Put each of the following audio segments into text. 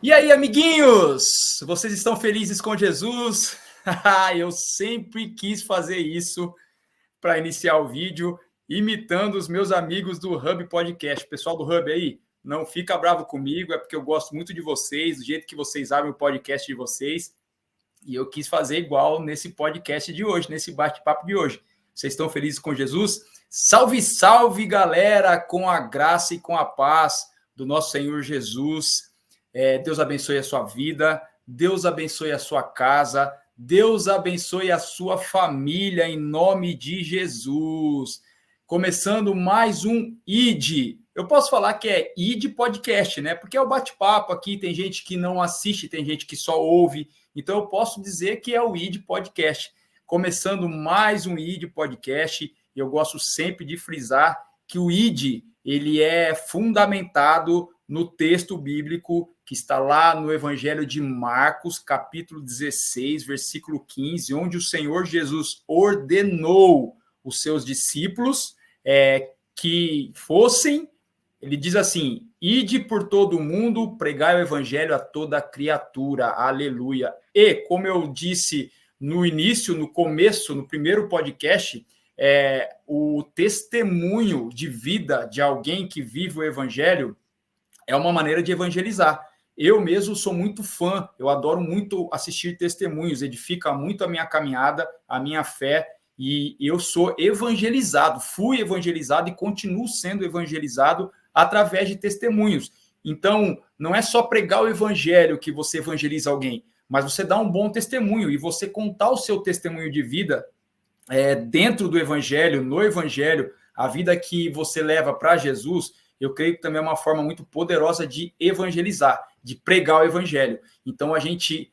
E aí, amiguinhos? Vocês estão felizes com Jesus? Eu sempre quis fazer isso para iniciar o vídeo, imitando os meus amigos do Hub Podcast. Pessoal do Hub aí, não fica bravo comigo, é porque eu gosto muito de vocês, do jeito que vocês abrem o podcast de vocês, e eu quis fazer igual nesse podcast de hoje, nesse bate-papo de hoje. Vocês estão felizes com Jesus? Salve, salve, galera, com a graça e com a paz do nosso Senhor Jesus. Deus abençoe a sua vida, Deus abençoe a sua casa, Deus abençoe a sua família, em nome de Jesus. Começando mais um ID. Eu posso falar que é ID Podcast, né? Porque é o bate-papo aqui, tem gente que não assiste, tem gente que só ouve, então eu posso dizer que é o ID Podcast. Começando mais um ID Podcast, e eu gosto sempre de frisar que o ID, ele é fundamentado no texto bíblico que está lá no Evangelho de Marcos, capítulo 16, versículo 15, onde o Senhor Jesus ordenou os seus discípulos que fossem, ele diz assim, ide por todo o mundo, pregai o Evangelho a toda criatura, aleluia. E, como eu disse no início, no começo, no primeiro podcast, o testemunho de vida de alguém que vive o Evangelho é uma maneira de evangelizar. Eu mesmo sou muito fã, eu adoro muito assistir testemunhos, edifica muito a minha caminhada, a minha fé, e eu sou evangelizado, fui evangelizado e continuo sendo evangelizado através de testemunhos. Então, não é só pregar o evangelho que você evangeliza alguém, mas você dá um bom testemunho, e você contar o seu testemunho de vida dentro do evangelho, no evangelho, a vida que você leva para Jesus, eu creio que também é uma forma muito poderosa de evangelizar, de pregar o evangelho. Então, a gente,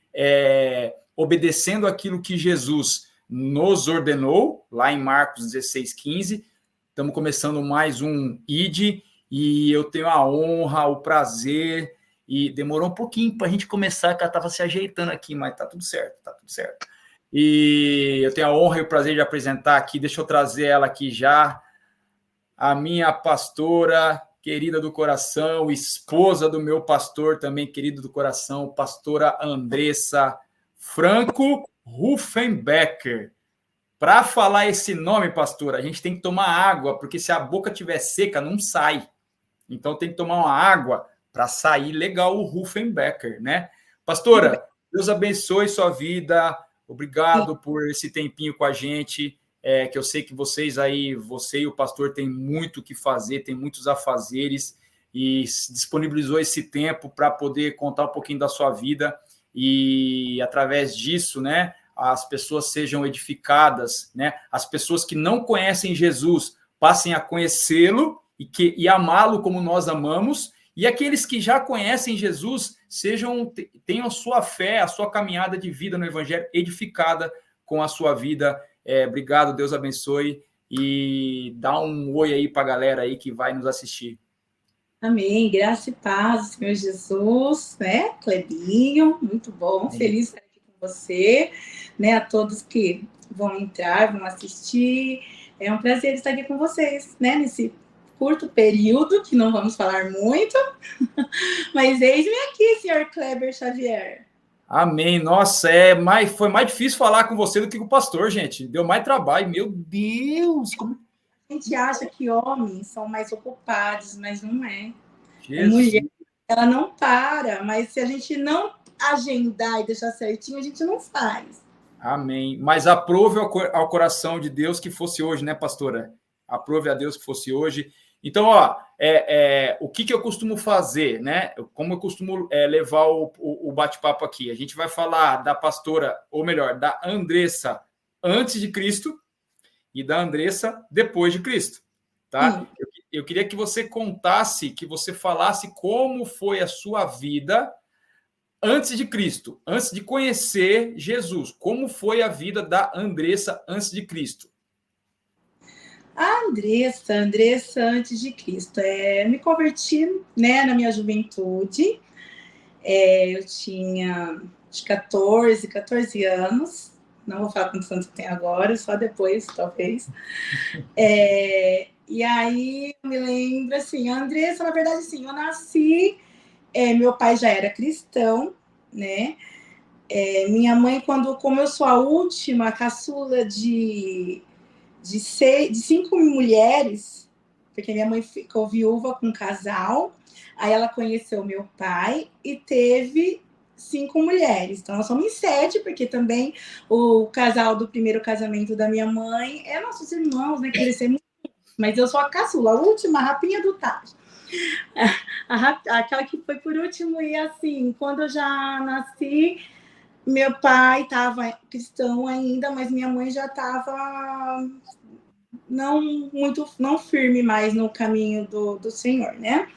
obedecendo aquilo que Jesus nos ordenou, lá em Marcos 16, 15, estamos começando mais um ID, e eu tenho a honra, o prazer, e demorou um pouquinho para a gente começar, que ela estava se ajeitando aqui, mas está tudo certo, está tudo certo. E eu tenho a honra e o prazer de apresentar aqui, deixa eu trazer ela aqui já, a minha pastora, querida do coração, esposa do meu pastor, também querido do coração, pastora Andressa Franco Ruffenbecker. Para falar esse nome, pastora, a gente tem que tomar água, porque se a boca estiver seca, não sai. Então tem que tomar uma água para sair legal o Ruffenbecker, né? Pastora, Deus abençoe sua vida, obrigado por esse tempinho com a gente. Que eu sei que vocês aí, você e o pastor tem muito o que fazer, tem muitos afazeres, e disponibilizou esse tempo para poder contar um pouquinho da sua vida, e através disso, né, as pessoas sejam edificadas, né, as pessoas que não conhecem Jesus passem a conhecê-lo e amá-lo como nós amamos, e aqueles que já conhecem Jesus tenham a sua fé, a sua caminhada de vida no Evangelho edificada com a sua vida. Obrigado, Deus abençoe, e dá um oi aí para a galera aí que vai nos assistir. Amém, graça e paz, Senhor Jesus, né, Clebinho, muito bom, feliz de estar aqui com você, né, a todos que vão entrar, vão assistir, é um prazer estar aqui com vocês, né, nesse curto período, que não vamos falar muito, mas eis-me aqui, Senhor Kleber Xavier. Amém. Nossa, foi mais difícil falar com você do que com o pastor, gente. Deu mais trabalho. Meu Deus! A gente acha que homens são mais ocupados, mas não é. Jesus. Mulher, ela não para, mas se a gente não agendar e deixar certinho, a gente não faz. Amém. Mas aprove ao coração de Deus que fosse hoje, né, pastora? Aprove a Deus que fosse hoje. Então, o que eu costumo fazer, né? Como eu costumo levar o bate-papo aqui? A gente vai falar da pastora, ou melhor, da Andressa antes de Cristo e da Andressa depois de Cristo, tá? Eu queria que você contasse, que você falasse como foi a sua vida antes de Cristo, antes de conhecer Jesus. Como foi a vida da Andressa antes de Cristo? A Andressa antes de Cristo. Me converti, né, na minha juventude. Eu tinha 14 anos. Não vou falar quantos anos eu tenho agora, só depois, talvez. E aí, eu me lembro, assim, a Andressa, na verdade, assim, eu nasci meu pai já era cristão, né? Minha mãe, como eu sou a última caçula de 5 mulheres, porque minha mãe ficou viúva com um casal, aí ela conheceu meu pai e teve 5 mulheres. Então, nós somos em 7, porque também o casal do primeiro casamento da minha mãe é nossos irmãos, né? Crescemos, mas eu sou a caçula, a última, a rapinha do tacho. Aquela que foi por último, e assim, quando eu já nasci, meu pai estava cristão ainda, mas minha mãe já estava não firme mais no caminho do Senhor, né?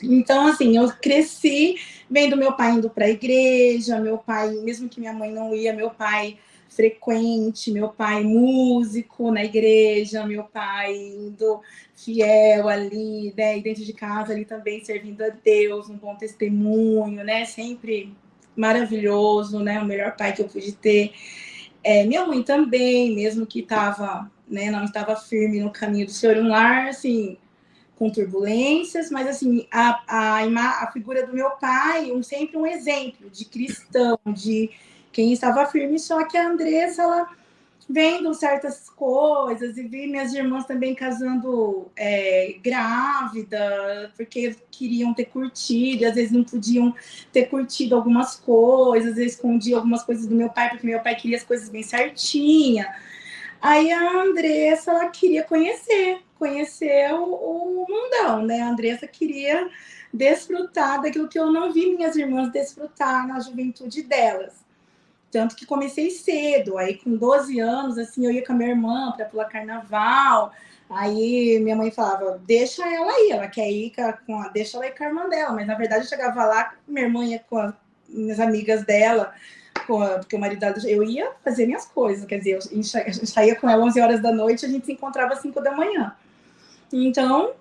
Então, assim, eu cresci vendo meu pai indo para a igreja, meu pai, mesmo que minha mãe não ia, meu pai frequente, meu pai músico na igreja, meu pai indo fiel ali, né, e dentro de casa ali também servindo a Deus, um bom testemunho, né, sempre maravilhoso, né, o melhor pai que eu pude ter. Minha mãe também, mesmo que não estava firme no caminho do Senhor, um lar, assim, com turbulências, mas assim, a figura do meu pai, sempre um exemplo de cristão, de quem estava firme, só que a Andressa, ela vendo certas coisas, e vi minhas irmãs também casando grávida, porque queriam ter curtido, e às vezes não podiam ter curtido algumas coisas, às vezes escondiam algumas coisas do meu pai, porque meu pai queria as coisas bem certinha. Aí a Andressa, ela queria conhecer o mundão, né? A Andressa queria desfrutar daquilo que eu não vi minhas irmãs desfrutar na juventude delas. Tanto que comecei cedo, aí com 12 anos, assim, eu ia com a minha irmã para pular carnaval. Aí minha mãe falava, deixa ela ir, ela quer ir deixa ela ir com a irmã dela. Mas na verdade eu chegava lá, minha irmã ia com as minhas amigas dela, porque o marido dela, eu ia fazer minhas coisas, quer dizer, eu saía com ela 11 horas da noite, a gente se encontrava às 5 da manhã. Então,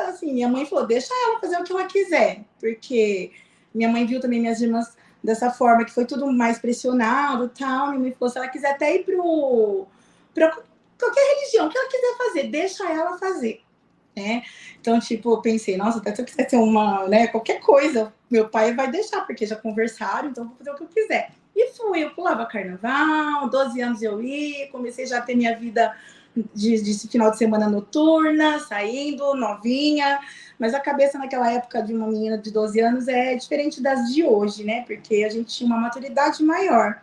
assim, minha mãe falou, deixa ela fazer o que ela quiser, porque minha mãe viu também minhas irmãs dessa forma, que foi tudo mais pressionado e tal. Minha mãe falou, se ela quiser até ir para qualquer religião, o que ela quiser fazer, deixa ela fazer, né? Então, tipo, eu pensei, nossa, até se eu quiser ter qualquer coisa, meu pai vai deixar, porque já conversaram, então eu vou fazer o que eu quiser. E fui, eu pulava carnaval, 12 anos eu ia, comecei já a ter minha vida de final de semana noturna, saindo, novinha, mas a cabeça naquela época de uma menina de 12 anos é diferente das de hoje, né? Porque a gente tinha uma maturidade maior.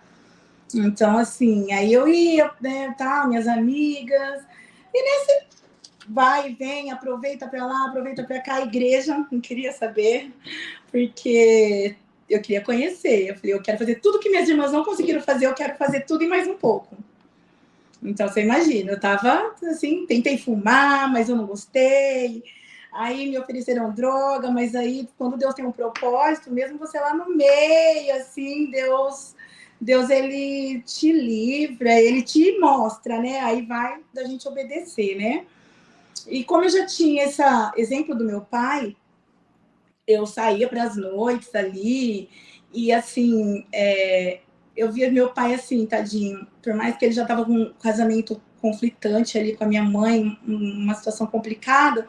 Então, assim, aí eu ia, né, minhas amigas, e nesse vai e vem, aproveita para lá, aproveita para cá, a igreja, não queria saber, porque eu queria conhecer. Eu falei, eu quero fazer tudo que minhas irmãs não conseguiram fazer, eu quero fazer tudo e mais um pouco. Então, você imagina, eu tava assim, tentei fumar, mas eu não gostei. Aí me ofereceram droga, mas aí, quando Deus tem um propósito, mesmo você lá no meio, assim, Deus ele te livra, ele te mostra, né? Aí vai da gente obedecer, né? E como eu já tinha esse exemplo do meu pai, eu saía para as noites ali, e assim, eu via meu pai assim, tadinho, por mais que ele já estava com um casamento conflitante ali com a minha mãe, uma situação complicada,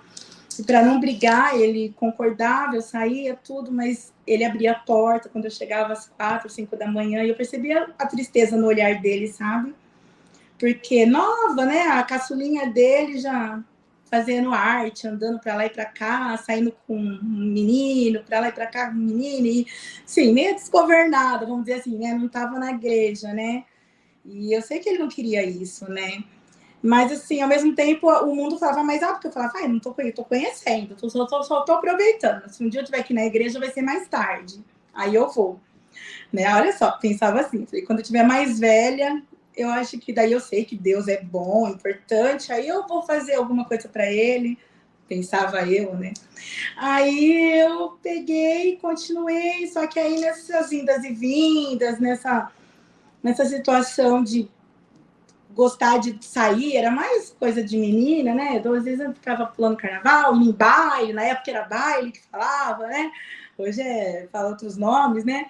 e para não brigar, ele concordava, eu saía, tudo, mas ele abria a porta quando eu chegava às 4, 5 da manhã, e eu percebia a tristeza no olhar dele, sabe? Porque nova, né? A caçulinha dele já fazendo arte, andando para lá e para cá, saindo com um menino, para lá e para cá com um menino, e sim, meio desgovernada, vamos dizer assim, né? Não estava na igreja, né? E eu sei que ele não queria isso, né? Mas, assim, ao mesmo tempo, o mundo falava mais alto, porque eu falava, não tô conhecendo, só tô aproveitando. Se um dia eu estiver aqui na igreja, vai ser mais tarde. Aí eu vou. Né? Olha só, pensava assim, quando eu estiver mais velha, eu acho que daí eu sei que Deus é bom, importante, aí eu vou fazer alguma coisa para ele, pensava eu, né? Aí eu peguei e continuei, só que aí nessas indas e vindas, nessa situação de gostar de sair, era mais coisa de menina, né? Então, às vezes eu ficava pulando carnaval, em baile, na época era baile que falava, né? Hoje fala outros nomes, né?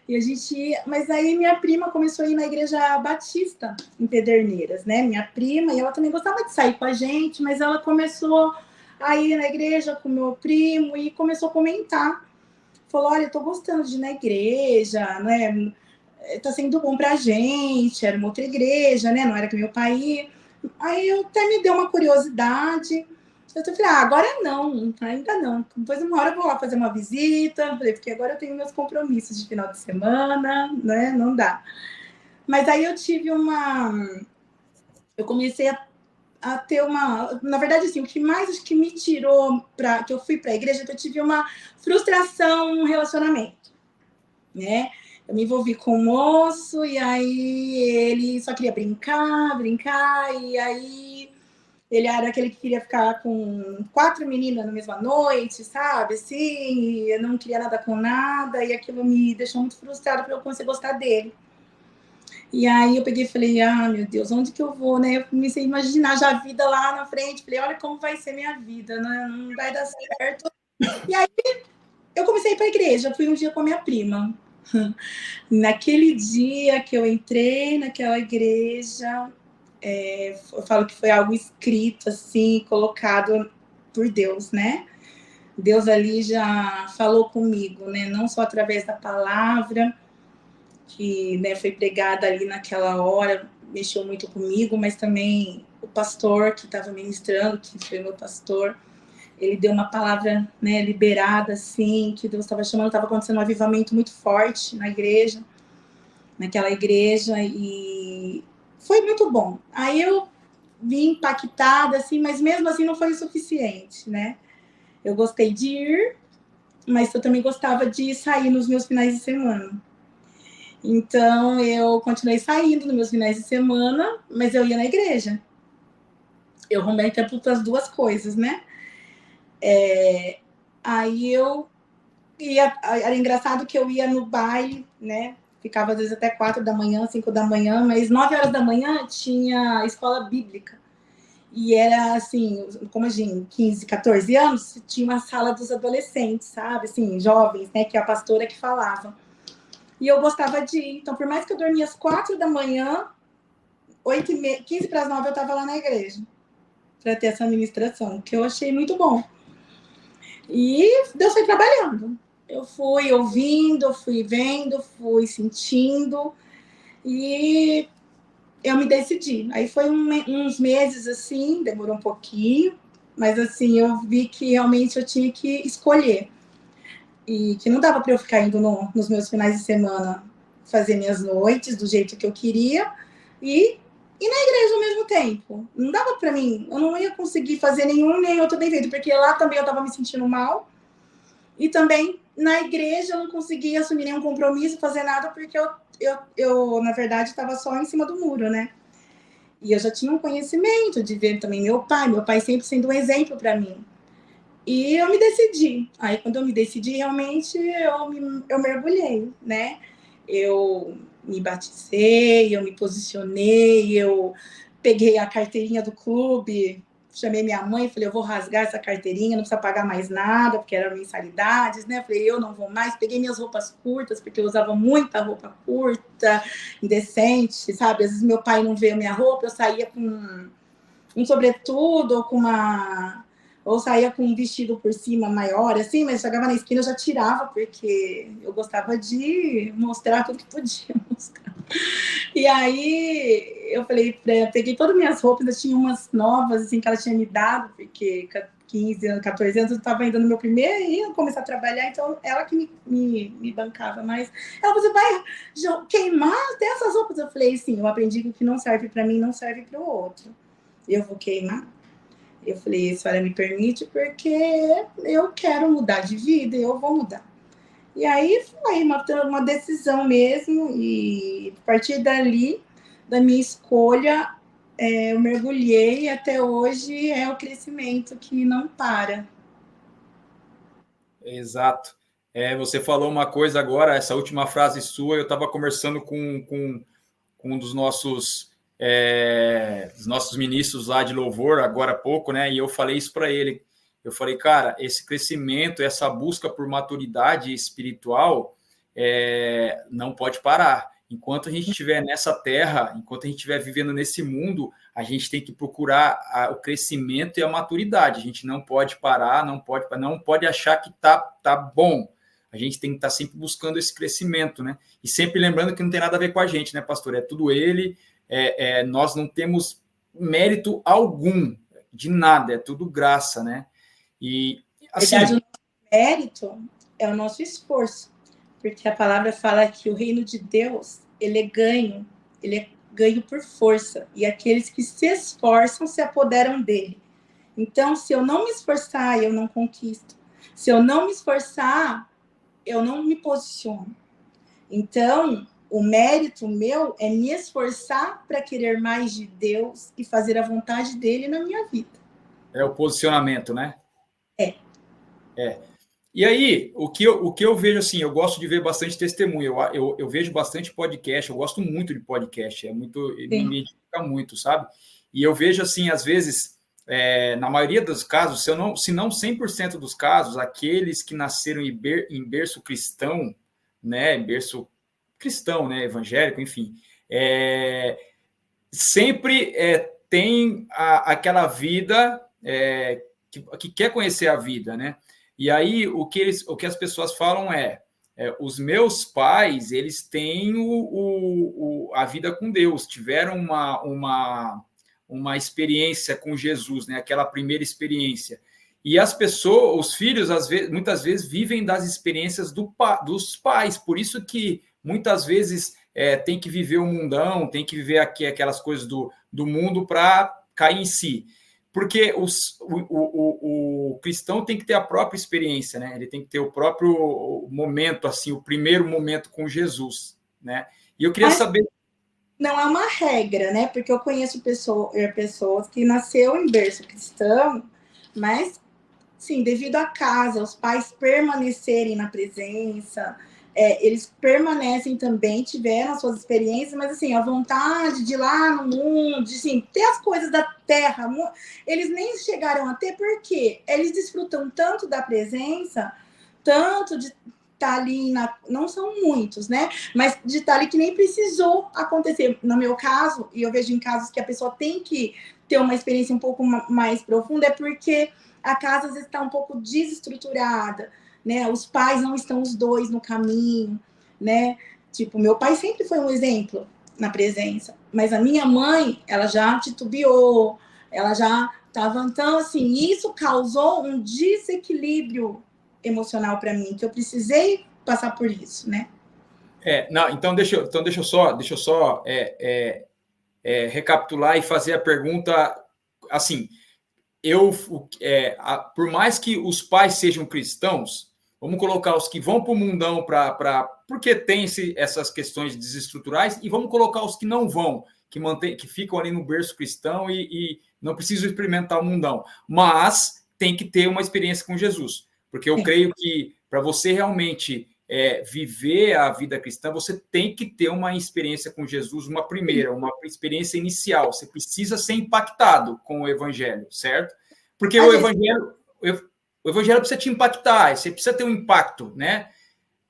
E a gente ia, mas aí minha prima começou a ir na igreja batista em Pederneiras, né? Minha prima, e ela também gostava de sair com a gente, mas ela começou a ir na igreja com meu primo e começou a comentar falou, olha, eu tô gostando de ir na igreja, né? Tá sendo bom pra gente, era uma outra igreja, né? Não era que meu pai ia. Aí eu até me deu uma curiosidade. Eu falei, agora não, ainda não. Depois uma hora eu vou lá fazer uma visita, porque agora eu tenho meus compromissos de final de semana, né? Não dá. Mas aí eu tive eu comecei a ter uma... Na verdade, assim, o que mais acho que me tirou que eu fui para a igreja, que eu tive uma frustração no relacionamento, né? Eu me envolvi com um moço e aí ele só queria brincar, e aí ele era aquele que queria ficar com 4 meninas na mesma noite, sabe? Assim, eu não queria nada com nada e aquilo me deixou muito frustrada para eu conseguir gostar dele. E aí eu peguei e falei, meu Deus, onde que eu vou, né? Eu comecei a imaginar já a vida lá na frente. Falei, olha como vai ser minha vida, né? Não vai dar certo. E aí eu comecei a ir para a igreja. Fui um dia com a minha prima. Naquele dia que eu entrei naquela igreja, eu falo que foi algo escrito, assim, colocado por Deus, né? Deus ali já falou comigo, né? Não só através da palavra, que, né, foi pregada ali naquela hora, mexeu muito comigo, mas também o pastor que estava ministrando, que foi meu pastor, ele deu uma palavra, né, liberada, assim, que Deus estava chamando, estava acontecendo um avivamento muito forte naquela igreja, e foi muito bom. Aí eu vim impactada, assim, mas mesmo assim não foi o suficiente, né? Eu gostei de ir, mas eu também gostava de sair nos meus finais de semana. Então, eu continuei saindo nos meus finais de semana, mas eu ia na igreja. Eu arrumei tempo para as duas coisas, né? Aí eu ia... Era engraçado que eu ia no baile, né? Ficava às vezes até 4 da manhã, 5 da manhã, mas 9 horas da manhã tinha escola bíblica. E era assim, como a gente, 15, 14 anos, tinha uma sala dos adolescentes, sabe? Assim, jovens, né? Que é a pastora que falava. E eu gostava de ir. Então, por mais que eu dormia às 4 da manhã, 15 para as 9 eu estava lá na igreja para ter essa ministração, que eu achei muito bom. E Deus foi trabalhando. Eu fui ouvindo, eu fui vendo, fui sentindo e eu me decidi. Aí foi uns meses assim, demorou um pouquinho, mas assim, eu vi que realmente eu tinha que escolher. E que não dava para eu ficar indo nos meus finais de semana fazer minhas noites do jeito que eu queria e na igreja ao mesmo tempo. Não dava para mim, eu não ia conseguir fazer nenhum nem outro bem feito, porque lá também eu estava me sentindo mal e também na igreja eu não conseguia assumir nenhum compromisso, fazer nada, porque eu na verdade, estava só em cima do muro, né? E eu já tinha um conhecimento de ver também meu pai sempre sendo um exemplo para mim. E eu me decidi. Aí, quando eu me decidi, realmente, eu mergulhei, né? Eu me batizei, eu me posicionei, eu peguei a carteirinha do clube, chamei minha mãe e falei, eu vou rasgar essa carteirinha, não precisa pagar mais nada, porque eram mensalidades, né? Falei, eu não vou mais. Peguei minhas roupas curtas, porque eu usava muita roupa curta, indecente, sabe? Às vezes meu pai não vê a minha roupa, eu saía com um sobretudo ou ou saía com um vestido por cima maior, assim, mas chegava na esquina eu já tirava, porque eu gostava de mostrar tudo que podia mostrar. E aí eu falei, peguei todas as minhas roupas, eu tinha umas novas, assim, que ela tinha me dado, porque 15 anos, 14 anos, eu estava ainda no meu primeiro, ia começar a trabalhar, então ela que me bancava mais. Ela falou, você vai queimar até essas roupas? Eu falei, sim, eu aprendi que o que não serve para mim não serve para o outro. Eu vou queimar. Eu falei, a senhora me permite porque eu quero mudar de vida e eu vou mudar. E aí foi uma decisão mesmo, e a partir dali, da minha escolha, eu mergulhei e até hoje é o crescimento que não para. Exato. Você falou uma coisa agora, essa última frase sua, eu estava conversando com um dos nossos ministros lá de louvor, agora há pouco, né? E eu falei isso para ele. Eu falei, cara, esse crescimento, essa busca por maturidade espiritual não pode parar. Enquanto a gente estiver nessa terra, enquanto a gente estiver vivendo nesse mundo, a gente tem que procurar o crescimento e a maturidade. A gente não pode parar, não pode achar que tá bom. A gente tem que estar sempre buscando esse crescimento, né? E sempre lembrando que não tem nada a ver com a gente, né, pastor? É tudo ele, nós não temos mérito algum de nada, é tudo graça, né? E, assim... Na verdade, o nosso mérito é o nosso esforço, porque a palavra fala que o reino de Deus, ele é ganho por força, e aqueles que se esforçam se apoderam dele. Então, se eu não me esforçar, eu não conquisto. Se eu não me esforçar, eu não me posiciono. Então, o mérito meu é me esforçar para querer mais de Deus e fazer a vontade dele na minha vida. É o posicionamento, né? É. E aí, o que eu vejo, assim, eu gosto de ver bastante testemunho, eu vejo bastante podcast, eu gosto muito de podcast, me identifica muito, sabe? E eu vejo, assim, às vezes, na maioria dos casos, se não 100% dos casos, aqueles que nasceram em berço cristão, né, berço cristão, né, evangélico, enfim, sempre tem aquela vida que quer conhecer a vida, né? E aí o que as pessoas falam os meus pais, eles têm a vida com Deus, tiveram uma experiência com Jesus, né? Aquela primeira experiência. E as pessoas, os filhos, muitas vezes vivem das experiências dos pais, por isso que muitas vezes tem que viver o mundão, tem que viver aquelas coisas do mundo para cair em si. Porque o cristão tem que ter a própria experiência, né? Ele tem que ter o próprio momento, assim, o primeiro momento com Jesus, né? E eu queria saber... Não é uma regra, né? Porque eu conheço pessoas que nasceram em berço cristão, mas, sim, devido à casa, os pais permanecerem na presença... eles permanecem também, tiveram as suas experiências, mas assim, a vontade de ir lá no mundo, de assim, ter as coisas da terra, eles nem chegaram a ter, porque eles desfrutam tanto da presença, tanto de estar ali, não são muitos, né? Mas de estar ali que nem precisou acontecer. No meu caso, e eu vejo em casos que a pessoa tem que ter uma experiência um pouco mais profunda, é porque a casa às vezes está um pouco desestruturada, né? Os pais não estão os dois no caminho, né? Tipo, meu pai sempre foi um exemplo na presença, mas a minha mãe, ela já titubeou, ela já estava... Então, assim, isso causou um desequilíbrio emocional para mim, que eu precisei passar por isso, né? Não, então deixa eu só recapitular e fazer a pergunta assim. Por mais que os pais sejam cristãos, vamos colocar os que vão para o mundão porque tem essas questões desestruturais, e vamos colocar os que não vão, que ficam ali no berço cristão e não precisam experimentar o mundão, mas tem que ter uma experiência com Jesus, porque eu creio que para você realmente viver a vida cristã, você tem que ter uma experiência com Jesus, uma experiência inicial. Você precisa ser impactado com o evangelho, certo? Porque o evangelho precisa te impactar, você precisa ter um impacto, né?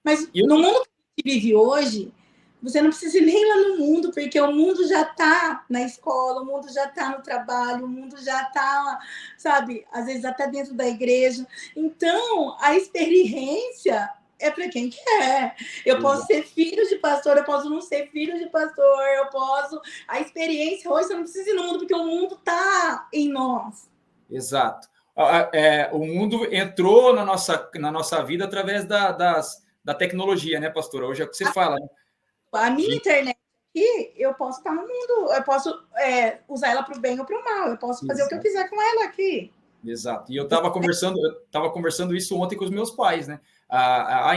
Mas no mundo que a gente vive hoje, você não precisa ir nem lá no mundo, porque o mundo já está na escola, o mundo já está no trabalho, o mundo já está, sabe, às vezes até dentro da igreja. Então, a experiência é para quem quer. Eu posso ser filho de pastor, eu posso não ser filho de pastor, eu posso... A experiência hoje, você não precisa ir no mundo, porque o mundo está em nós. Exato. O mundo entrou na nossa vida através da tecnologia, né, pastora? Hoje é o que você fala, né? A minha internet aqui, eu posso estar no mundo, eu posso usar ela para o bem ou para o mal, eu posso fazer o que eu quiser com ela aqui. Exato. E eu estava conversando isso ontem com os meus pais, né? A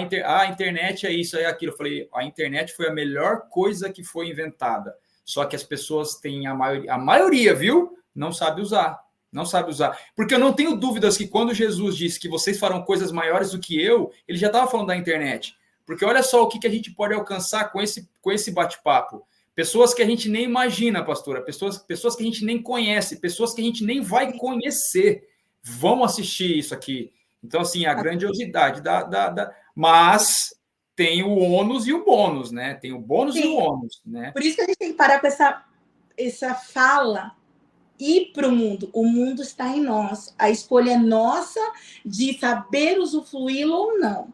internet é isso, é aquilo. Eu falei, a internet foi a melhor coisa que foi inventada. Só que as pessoas têm a maioria, viu? Não sabe usar. Não sabe usar. Porque eu não tenho dúvidas que quando Jesus disse que vocês farão coisas maiores do que eu, ele já estava falando da internet. Porque olha só o que a gente pode alcançar com esse bate-papo. Pessoas que a gente nem imagina, pastora. Pessoas que a gente nem conhece. Pessoas que a gente nem vai conhecer vão assistir isso aqui. Então, assim, a grandiosidade mas tem o ônus e o bônus, né? Tem o bônus e o ônus, né? Por isso que a gente tem que parar com essa fala ir para o mundo. O mundo está em nós. A escolha é nossa de saber usufruí-lo ou não.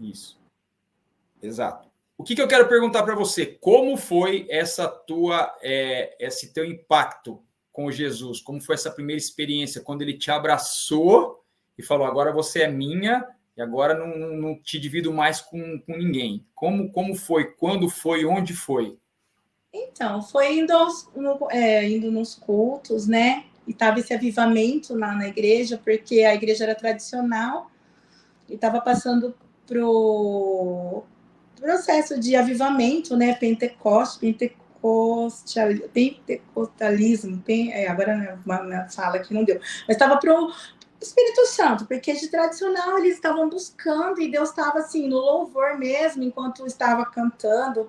Isso. Exato. O que eu quero perguntar para você? Como foi esse teu impacto com Jesus? Como foi essa primeira experiência, quando ele te abraçou e falou, agora você é minha e agora não te divido mais com ninguém? Como foi? Quando foi? Onde foi? Então, foi indo nos cultos, né? E estava esse avivamento na igreja, porque a igreja era tradicional e estava passando pro processo de avivamento, né? Pentecostalismo, agora uma fala que não deu, mas estava pro Espírito Santo, porque de tradicional eles estavam buscando e Deus estava assim no louvor mesmo, enquanto estava cantando,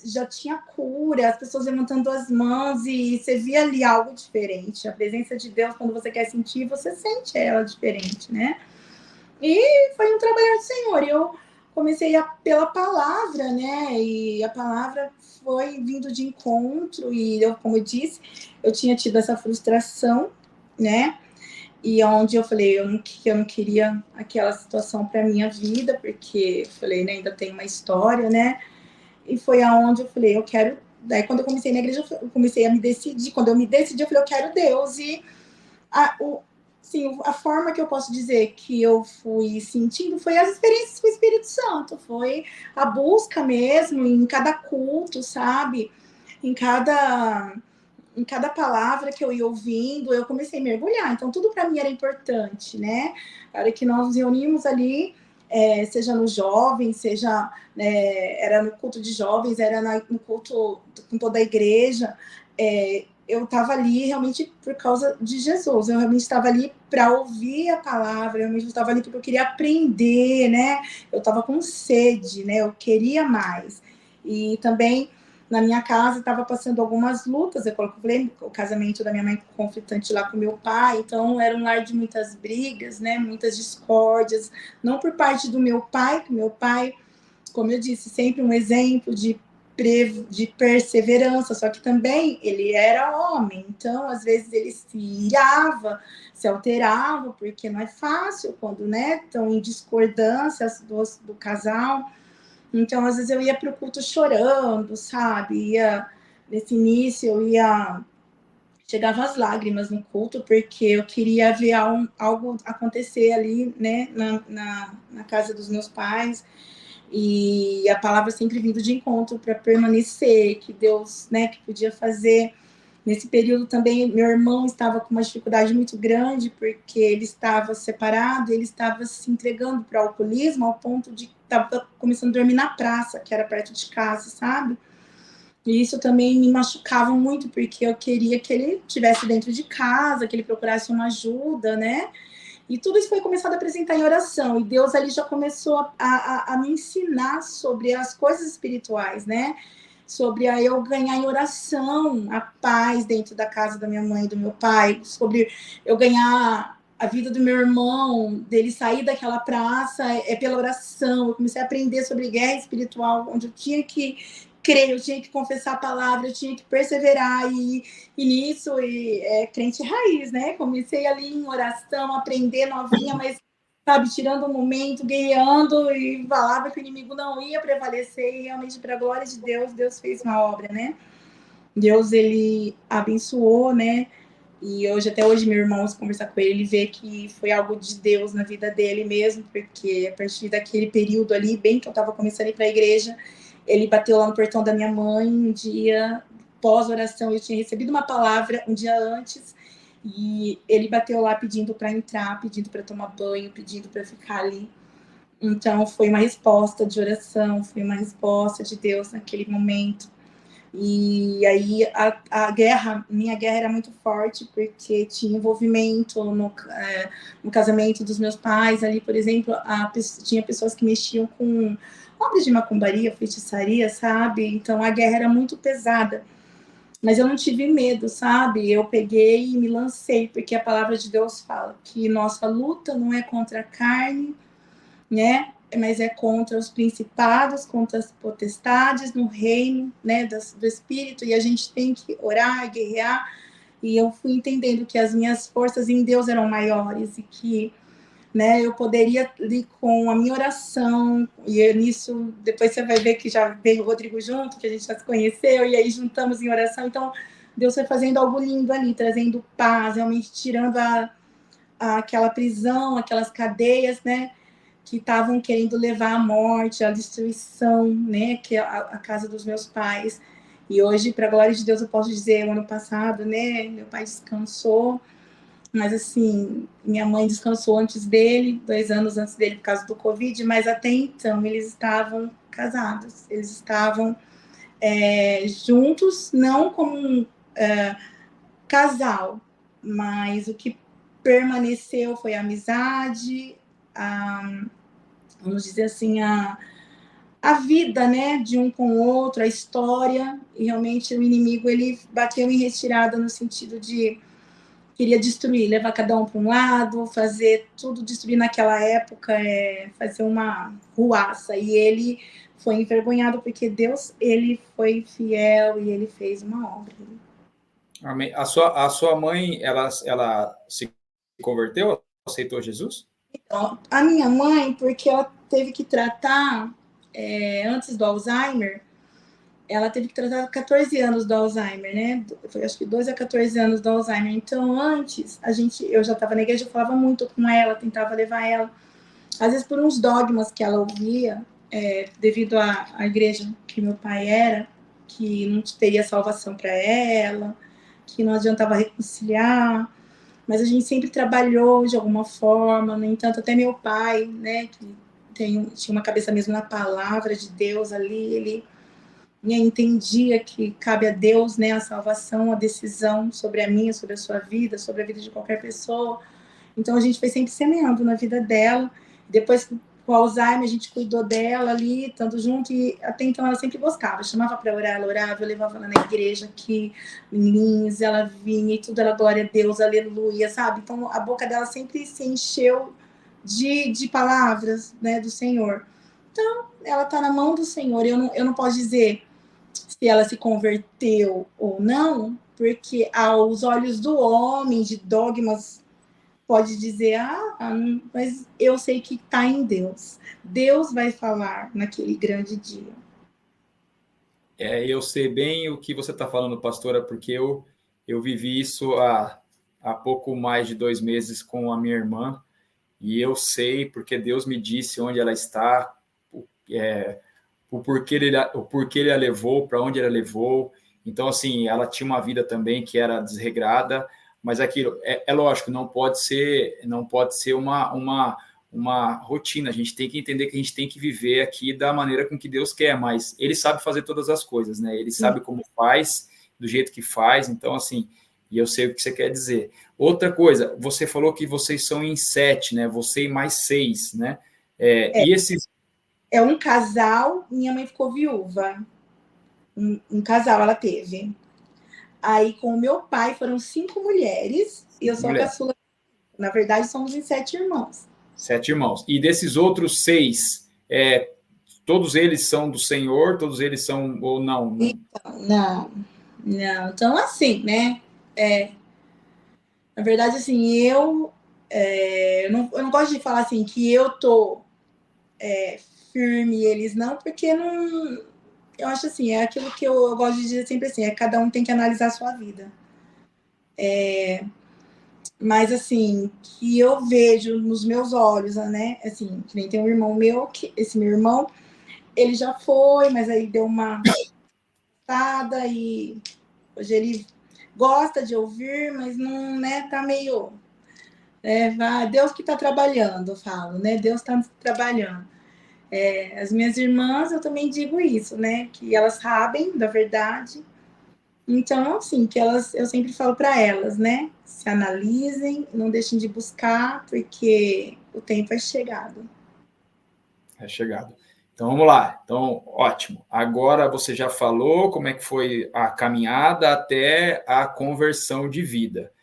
já tinha cura, as pessoas levantando as mãos e você via ali algo diferente. A presença de Deus, quando você quer sentir, você sente ela diferente, né? E foi um trabalhar do Senhor. Eu comecei pela palavra, né? E a palavra foi vindo de encontro. E eu, como eu disse, eu tinha tido essa frustração, né? E onde eu falei, eu não queria aquela situação para minha vida, porque eu falei, né, ainda tem uma história, né? E foi aonde eu falei, eu quero. Daí, quando eu comecei na igreja, eu comecei a me decidir. Quando eu me decidi, eu falei, eu quero Deus. E a forma que eu posso dizer que eu fui sentindo foi as experiências com o Espírito Santo, foi a busca mesmo em cada culto, sabe? Em cada palavra que eu ia ouvindo, eu comecei a mergulhar. Então, tudo para mim era importante, né? A hora que nós nos reunimos ali, seja no jovem, seja era no culto de jovens, era no culto com toda a igreja, eu estava ali realmente por causa de Jesus. Eu realmente estava ali para ouvir a palavra, eu realmente estava ali porque eu queria aprender, né? Eu estava com sede, né? Eu queria mais. E também na minha casa estava passando algumas lutas. Eu falei, o casamento da minha mãe conflitante lá com meu pai, então era um lar de muitas brigas, né? Muitas discórdias, não por parte do meu pai, que meu pai, como eu disse, sempre um exemplo de perseverança, só que também ele era homem, então às vezes ele se irava, se alterava, porque não é fácil quando, né, estão em discordância do casal. Então às vezes eu ia para o culto chorando, sabe, nesse início chegava as lágrimas no culto, porque eu queria ver algo acontecer ali, né, na casa dos meus pais. E a palavra sempre vindo de encontro para permanecer, que Deus, né, que podia fazer. Nesse período também, meu irmão estava com uma dificuldade muito grande, porque ele estava separado, ele estava se entregando para o alcoolismo, ao ponto de estava começando a dormir na praça, que era perto de casa, sabe? E isso também me machucava muito, porque eu queria que ele estivesse dentro de casa, que ele procurasse uma ajuda, né? E tudo isso foi começado a apresentar em oração. E Deus ali já começou a me ensinar sobre as coisas espirituais, né? Sobre eu ganhar em oração a paz dentro da casa da minha mãe e do meu pai. Sobre eu ganhar a vida do meu irmão, dele sair daquela praça, pela oração. Eu comecei a aprender sobre guerra espiritual, onde eu tinha que crer, eu tinha que confessar a palavra, eu tinha que perseverar. E nisso, crente raiz, né? Comecei ali em oração, aprender novinha, mas, sabe, tirando um momento, guerreando, e falava que o inimigo não ia prevalecer, e realmente, para a glória de Deus, Deus fez uma obra, né? Deus, ele abençoou, né? E até hoje, meu irmão, se conversar com ele, ele vê que foi algo de Deus na vida dele mesmo, porque a partir daquele período ali, bem que eu estava começando a ir para a igreja, ele bateu lá no portão da minha mãe um dia pós-oração. Eu tinha recebido uma palavra um dia antes, e ele bateu lá pedindo para entrar, pedindo para tomar banho, pedindo para ficar ali. Então, foi uma resposta de oração, foi uma resposta de Deus naquele momento. E aí minha guerra era muito forte, porque tinha envolvimento no casamento dos meus pais. Ali, por exemplo, tinha pessoas que mexiam com obras de macumbaria, feitiçaria, sabe? Então a guerra era muito pesada. Mas eu não tive medo, sabe? Eu peguei e me lancei, porque a palavra de Deus fala que nossa luta não é contra a carne, né? Mas é contra os principados, contra as potestades no reino, né, do Espírito, e a gente tem que orar, guerrear. E eu fui entendendo que as minhas forças em Deus eram maiores, e que né? Eu poderia ir com a minha oração, e nisso, depois você vai ver que já veio o Rodrigo junto, que a gente já se conheceu, e aí juntamos em oração. Então, Deus foi fazendo algo lindo ali, trazendo paz, realmente tirando aquela prisão, aquelas cadeias, né? Que estavam querendo levar à morte, à destruição, né? Que é a casa dos meus pais. E hoje, para a glória de Deus, eu posso dizer, o ano passado, né? Meu pai descansou, mas assim, minha mãe descansou antes dele, 2 anos antes dele, por causa do Covid, mas até então eles estavam casados, eles estavam juntos, não como um casal, mas o que permaneceu foi a amizade, vamos dizer assim, a vida, né, de um com o outro, a história, e realmente o inimigo, ele bateu em retirada no sentido de queria destruir, levar cada um para um lado, fazer tudo destruir naquela época, fazer uma ruaça. E ele foi envergonhado porque Deus, ele foi fiel e ele fez uma obra. Amém. A sua mãe, ela se converteu, aceitou Jesus? Então, a minha mãe, porque ela teve que tratar, antes do Alzheimer, ela teve que tratar 14 anos do Alzheimer, né? Foi acho que 12 a 14 anos do Alzheimer. Então, antes, eu já estava na igreja, eu falava muito com ela, tentava levar ela. Às vezes, por uns dogmas que ela ouvia, devido à igreja que meu pai era, que não teria salvação para ela, que não adiantava reconciliar. Mas a gente sempre trabalhou de alguma forma. No entanto, até meu pai, né, que tinha uma cabeça mesmo na palavra de Deus ali, ele entendia que cabe a Deus, né, a salvação, a decisão sobre a minha, sobre a sua vida, sobre a vida de qualquer pessoa. Então a gente foi sempre semeando na vida dela. Depois, com o Alzheimer, a gente cuidou dela ali, estando junto, e até então ela sempre buscava, chamava para orar, ela orava, eu levava ela na igreja aqui, em Lins, ela vinha e tudo, ela glória a Deus, aleluia, sabe? Então a boca dela sempre se encheu de palavras, né, do Senhor. Então, ela está na mão do Senhor. Eu não posso dizer se ela se converteu ou não, porque aos olhos do homem, de dogmas, pode dizer, mas eu sei que está em Deus. Deus vai falar naquele grande dia. Eu sei bem o que você está falando, pastora, porque eu vivi isso há pouco mais de 2 meses com a minha irmã, e eu sei, porque Deus me disse onde ela está, o porquê ele a levou, para onde ele a levou. Então, assim, ela tinha uma vida também que era desregrada, mas aquilo é lógico, não pode ser uma rotina. A gente tem que entender que a gente tem que viver aqui da maneira com que Deus quer, mas Ele sabe fazer todas as coisas, né? Ele sabe como faz, do jeito que faz. Então, assim, e eu sei o que você quer dizer. Outra coisa, você falou que vocês são em 7, né? Você e mais 6, né? E esses. É um casal, minha mãe ficou viúva. Um casal ela teve. Aí, com o meu pai, foram 5 mulheres, e eu sou a caçula. Na verdade, somos em 7 irmãos. 7 irmãos. E desses outros 6, todos eles são do Senhor? Todos eles são ou não? Então, não. Então, assim, né? Na verdade, assim, eu não gosto de falar assim que eu tô firme e eles não, porque não. Eu acho assim, é aquilo que eu gosto de dizer sempre assim, cada um tem que analisar a sua vida. Mas assim, que eu vejo nos meus olhos, né? Assim, que nem tem um irmão meu, que esse meu irmão, ele já foi, mas aí deu uma passada e hoje ele gosta de ouvir, mas não, né, tá meio. Deus que está trabalhando, eu falo, né? Deus está trabalhando. As minhas irmãs, eu também digo isso, né? Que elas sabem da verdade. Então, assim, eu sempre falo para elas, né? Se analisem, não deixem de buscar, porque o tempo é chegado. É chegado. Então vamos lá. Então, ótimo. Agora você já falou como é que foi a caminhada até a conversão de vida,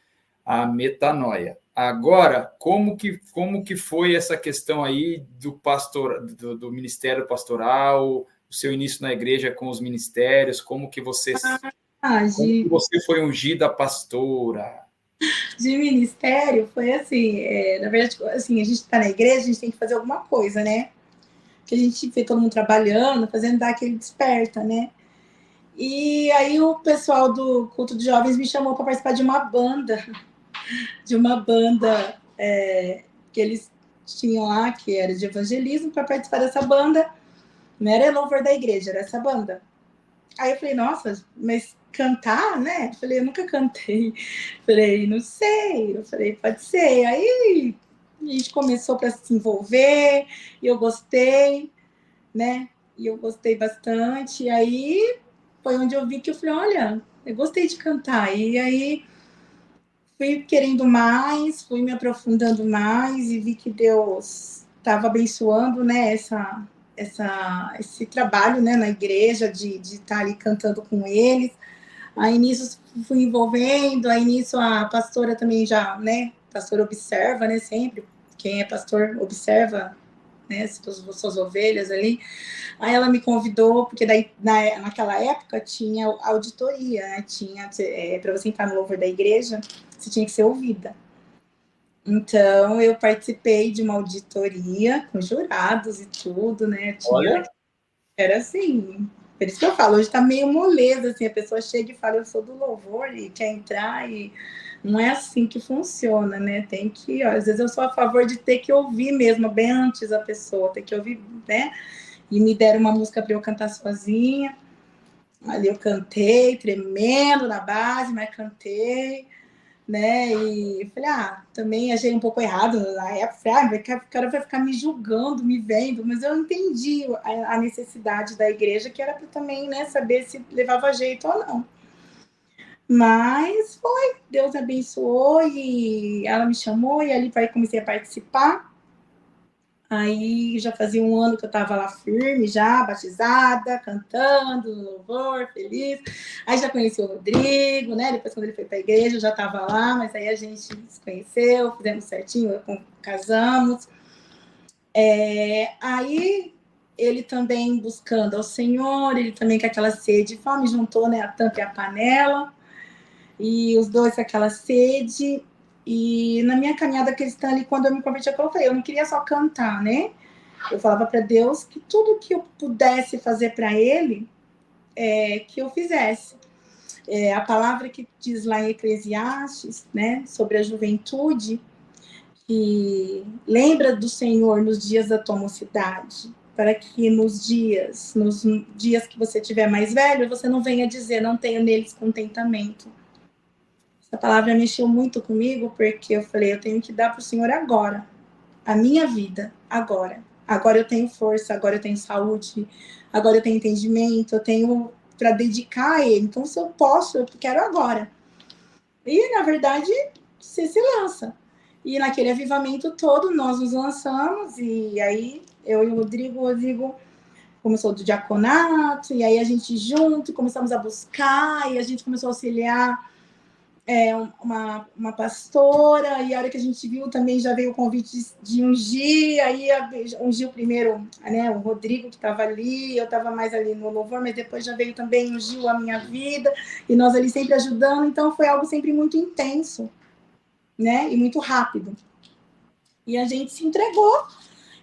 a metanoia. Agora, como que foi essa questão aí do ministério pastoral, o seu início na igreja com os ministérios, como que você foi ungida pastora? de ministério foi assim, na verdade, assim, a gente está na igreja, a gente tem que fazer alguma coisa, né? Que a gente vê todo mundo trabalhando, fazendo dar aquele desperta, né? E aí o pessoal do culto de jovens me chamou para participar de uma banda que eles tinham lá, que era de evangelismo, para participar dessa banda. Não era louvor da igreja, era essa banda. Aí eu falei, nossa, mas cantar, né? Eu falei, eu nunca cantei. Eu falei, não sei. Eu falei, pode ser. Aí a gente começou para se envolver, e eu gostei, né? E eu gostei bastante. E aí foi onde eu vi que eu falei, olha, eu gostei de cantar. E aí fui querendo mais, fui me aprofundando mais e vi que Deus estava abençoando, né, esse trabalho, né, na igreja, de estar ali cantando com eles. Aí nisso fui envolvendo, aí nisso a pastora também já, né, a pastora observa, né, sempre, quem é pastor observa, né, suas ovelhas ali. Aí ela me convidou, porque daí naquela época tinha auditoria, né, tinha, para você entrar no louvor da igreja, você tinha que ser ouvida. Então, eu participei de uma auditoria com jurados e tudo, né? Olha, Era assim, por isso que eu falo, hoje tá meio moleza, assim, a pessoa chega e fala, eu sou do louvor e quer entrar e não é assim que funciona, né? Tem que, ó, às vezes eu sou a favor de ter que ouvir mesmo, bem antes a pessoa, ter que ouvir, né? E me deram uma música para eu cantar sozinha, ali eu cantei, tremendo na base, mas cantei, né? E falei, também achei um pouco errado na época. Falei, o cara vai ficar me julgando, me vendo, mas eu entendi a necessidade da igreja, que era para também, né, saber se levava jeito ou não. Mas foi, Deus abençoou e ela me chamou e ali comecei a participar. Aí já fazia um ano que eu estava lá firme, já batizada, cantando, louvor, feliz. Aí já conheci o Rodrigo, né? Depois, quando ele foi para a igreja, eu já estava lá, mas aí a gente se conheceu, fizemos certinho, casamos. Aí ele também buscando ao Senhor, ele também com aquela sede e fome, juntou, né, a tampa e a panela, e os dois com aquela sede. E na minha caminhada cristã ali, quando eu me converti, eu falei, eu não queria só cantar, né? Eu falava para Deus que tudo que eu pudesse fazer para Ele, que eu fizesse. A palavra que diz lá em Eclesiastes, né, sobre a juventude, que lembra do Senhor nos dias da tua mocidade, para que nos dias que você tiver mais velho, você não venha dizer, não tenho neles contentamento. Essa palavra mexeu muito comigo, porque eu falei, eu tenho que dar para o Senhor agora, a minha vida, agora. Agora eu tenho força, agora eu tenho saúde, agora eu tenho entendimento, eu tenho para dedicar a Ele. Então, se eu posso, eu quero agora. E, na verdade, você se lança. E naquele avivamento todo, nós nos lançamos, e aí eu e o Rodrigo começou do diaconato, e aí a gente junto começamos a buscar, e a gente começou a auxiliar uma pastora, e a hora que a gente viu também já veio o convite de ungir, aí ungiu primeiro, né, o Rodrigo que estava ali, eu estava mais ali no louvor, mas depois já veio também, ungiu a minha vida, e nós ali sempre ajudando, então foi algo sempre muito intenso, né, e muito rápido. E a gente se entregou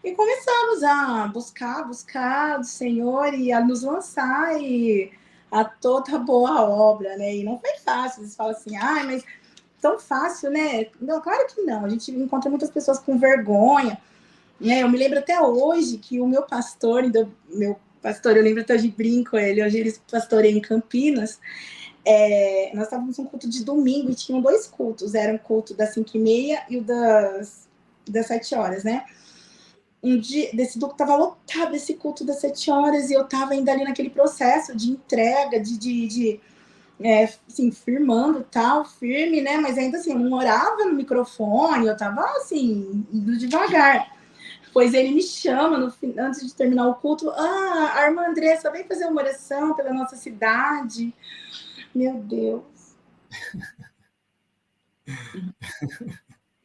e começamos a buscar do Senhor e a nos lançar e a toda boa obra, né? E não foi fácil. Eles falam assim, mas tão fácil, né? Não, claro que não. A gente encontra muitas pessoas com vergonha, né? Eu me lembro até hoje que o meu pastor, eu lembro até de brinco ele, hoje ele pastoreia em Campinas. Nós estávamos num culto de domingo e tinham dois cultos, era um culto das 5h30 e o das 7 horas, né? Um dia, desse culto estava lotado, esse culto das 7 horas, e eu estava ainda ali naquele processo de entrega, assim, firmando tal, firme, né? Mas ainda assim, eu não orava no microfone, eu estava assim, indo devagar. Pois ele me chama antes de terminar o culto, a irmã Andressa, vem fazer uma oração pela nossa cidade. Meu Deus.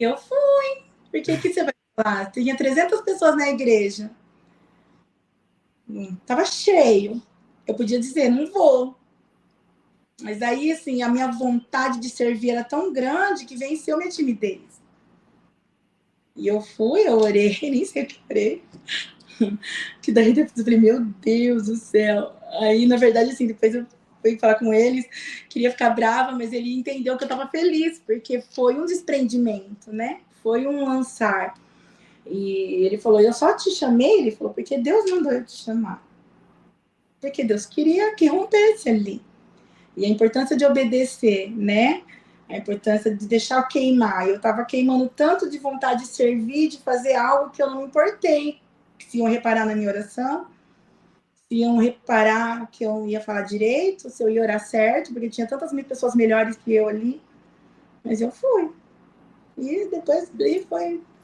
Eu fui. Por que você vai falar? Tinha 300 pessoas na igreja. Tava cheio. Eu podia dizer, não vou. Mas aí, assim, a minha vontade de servir era tão grande que venceu minha timidez. E eu fui, eu orei, nem sei o que orei. Que daí depois eu falei, meu Deus do céu. Aí, na verdade, assim, depois eu fui falar com eles, queria ficar brava, mas ele entendeu que eu estava feliz, porque foi um desprendimento, né? Foi um lançar. E ele falou, eu só te chamei, ele falou, porque Deus mandou eu te chamar. Porque Deus queria que rompesse ali. E a importância de obedecer, né? A importância de deixar queimar. Eu estava queimando tanto de vontade de servir, de fazer algo que eu não me importei. Se iam reparar na minha oração, se iam reparar que eu ia falar direito, se eu ia orar certo, porque tinha tantas mil pessoas melhores que eu ali. Mas eu fui. E depois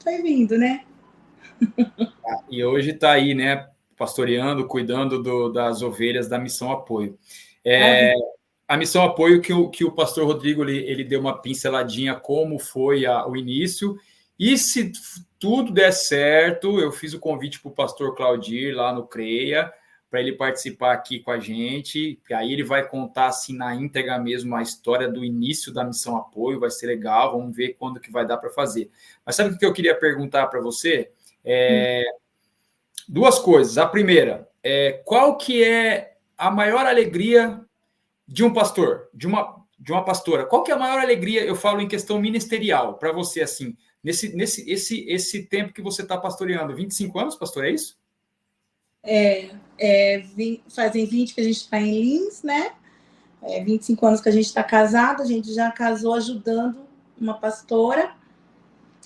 foi vindo, né? E hoje está aí, né, pastoreando, cuidando das ovelhas da Missão Apoio. A Missão Apoio que o pastor Rodrigo ele deu uma pinceladinha como foi o início, e se tudo der certo, eu fiz o convite para o pastor Claudir lá no CREA, para ele participar aqui com a gente, que aí ele vai contar assim na íntegra mesmo a história do início da Missão Apoio, vai ser legal, vamos ver quando que vai dar para fazer. Mas sabe o que eu queria perguntar para você? Duas coisas. A primeira, qual que é a maior alegria de um pastor, de uma pastora? Qual que é a maior alegria, eu falo em questão ministerial, para você, assim, esse tempo que você está pastoreando? 25 anos, pastor, é isso? Fazem 20 que a gente está em Lins, né? 25 anos que a gente está casado, a gente já casou ajudando uma pastora.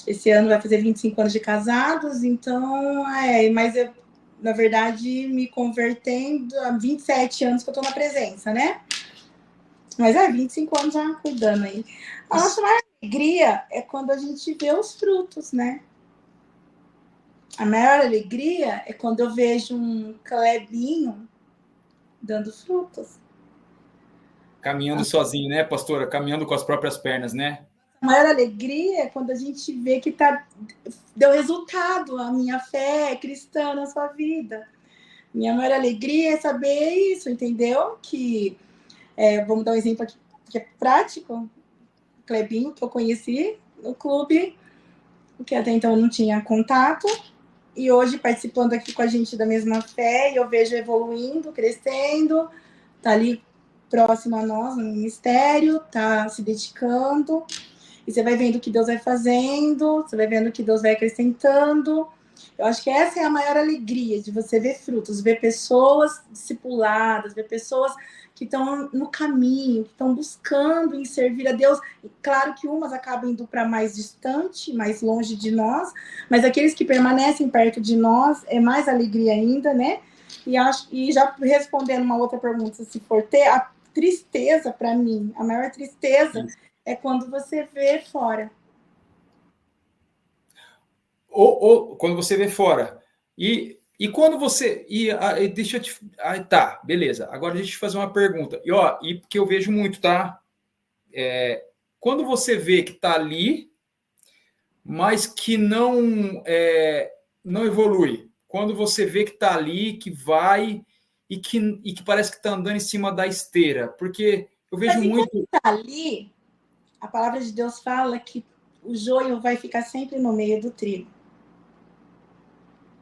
Esse ano vai fazer 25 anos de casados, então, mas eu, na verdade, me convertendo há 27 anos que eu estou na presença, né? Mas 25 anos já cuidando aí. A nossa maior alegria é quando a gente vê os frutos, né? A maior alegria é quando eu vejo um Clebinho dando frutos. Caminhando sozinho, né, pastora? Caminhando com as próprias pernas, né? A maior alegria é quando a gente vê que deu resultado a minha fé cristã na sua vida. Minha maior alegria é saber isso, entendeu? Que, vamos dar um exemplo aqui que é prático. O Clebinho, que eu conheci no clube, que até então eu não tinha contato, e hoje participando aqui com a gente da mesma fé, e eu vejo evoluindo, crescendo, tá ali próximo a nós no ministério, tá se dedicando, e você vai vendo o que Deus vai fazendo, você vai vendo o que Deus vai acrescentando. Eu acho que essa é a maior alegria, de você ver frutos, ver pessoas discipuladas, ver pessoas que estão no caminho, que estão buscando em servir a Deus. E claro que umas acabam indo para mais distante, mais longe de nós, mas aqueles que permanecem perto de nós é mais alegria ainda, né? E já respondendo uma outra pergunta, se for ter, a tristeza para mim, a maior tristeza é quando você vê fora. Ou quando você vê fora. E quando você. Deixa eu te. Tá, beleza. Agora deixa eu te fazer uma pergunta. E que eu vejo muito, tá? Quando você vê que tá ali, mas que não evolui. Quando você vê que tá ali, que vai e que parece que tá andando em cima da esteira. Porque eu vejo Mas enquanto muito. tá ali, a palavra de Deus fala que o joio vai ficar sempre no meio do trigo.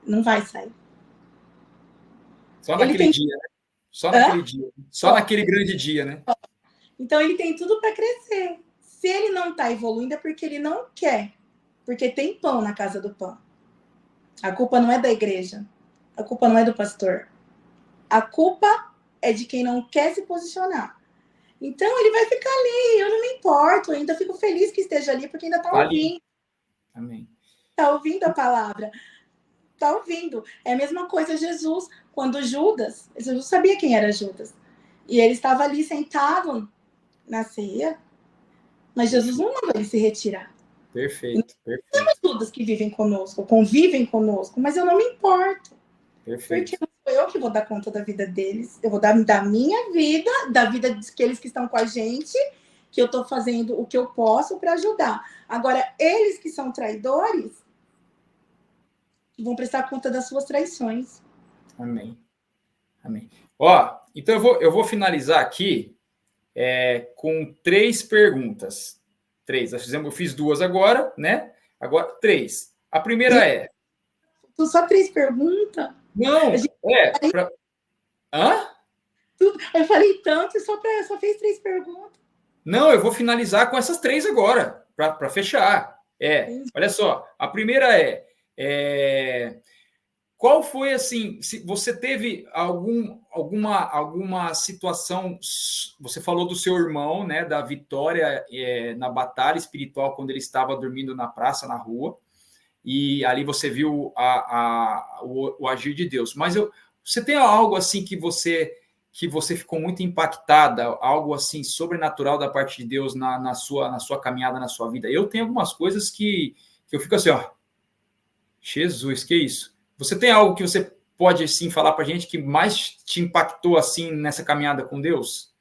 Não vai sair. Só Ele naquele tem. dia, né? Só Hã? naquele dia. Só naquele grande dia, né? Então ele tem tudo para crescer. Se ele não está evoluindo é porque ele não quer. Porque tem pão na casa do pão. A culpa não é da igreja. A culpa não é do pastor. A culpa é de quem não quer se posicionar. Então ele vai ficar ali. Eu não me importo. Eu ainda fico feliz que esteja ali porque ainda está ouvindo. Amém. Está ouvindo a palavra. Está ouvindo. É a mesma coisa Jesus. Quando Jesus sabia quem era Judas. E ele estava ali sentado na ceia. Mas Jesus não mandou ele se retirar. Perfeito. Temos Judas que vivem conosco, convivem conosco, mas eu não me importo. Porque não sou eu que vou dar conta da vida deles. Eu vou dar da minha vida, da vida daqueles que estão com a gente, que eu estou fazendo o que eu posso para ajudar. Agora, eles que são traidores, vão prestar conta das suas traições. Amém. Então eu vou finalizar aqui com 3 perguntas. 3. Eu fiz 2 agora, né? Agora, 3. A primeira é... Só 3 perguntas? Não, Hã? Eu falei tanto e só fez 3 perguntas. Não, eu vou finalizar com essas 3 agora, para fechar. Olha só, a primeira qual foi, assim, se você teve alguma situação, você falou do seu irmão, né, da vitória na batalha espiritual, quando ele estava dormindo na praça, na rua, e ali você viu o agir de Deus. Mas você tem algo assim que você ficou muito impactada, algo assim sobrenatural da parte de Deus na sua caminhada, na sua vida? Eu tenho algumas coisas que eu fico assim, ó, Jesus, que isso? Você tem algo que você pode assim falar para a gente que mais te impactou assim nessa caminhada com Deus?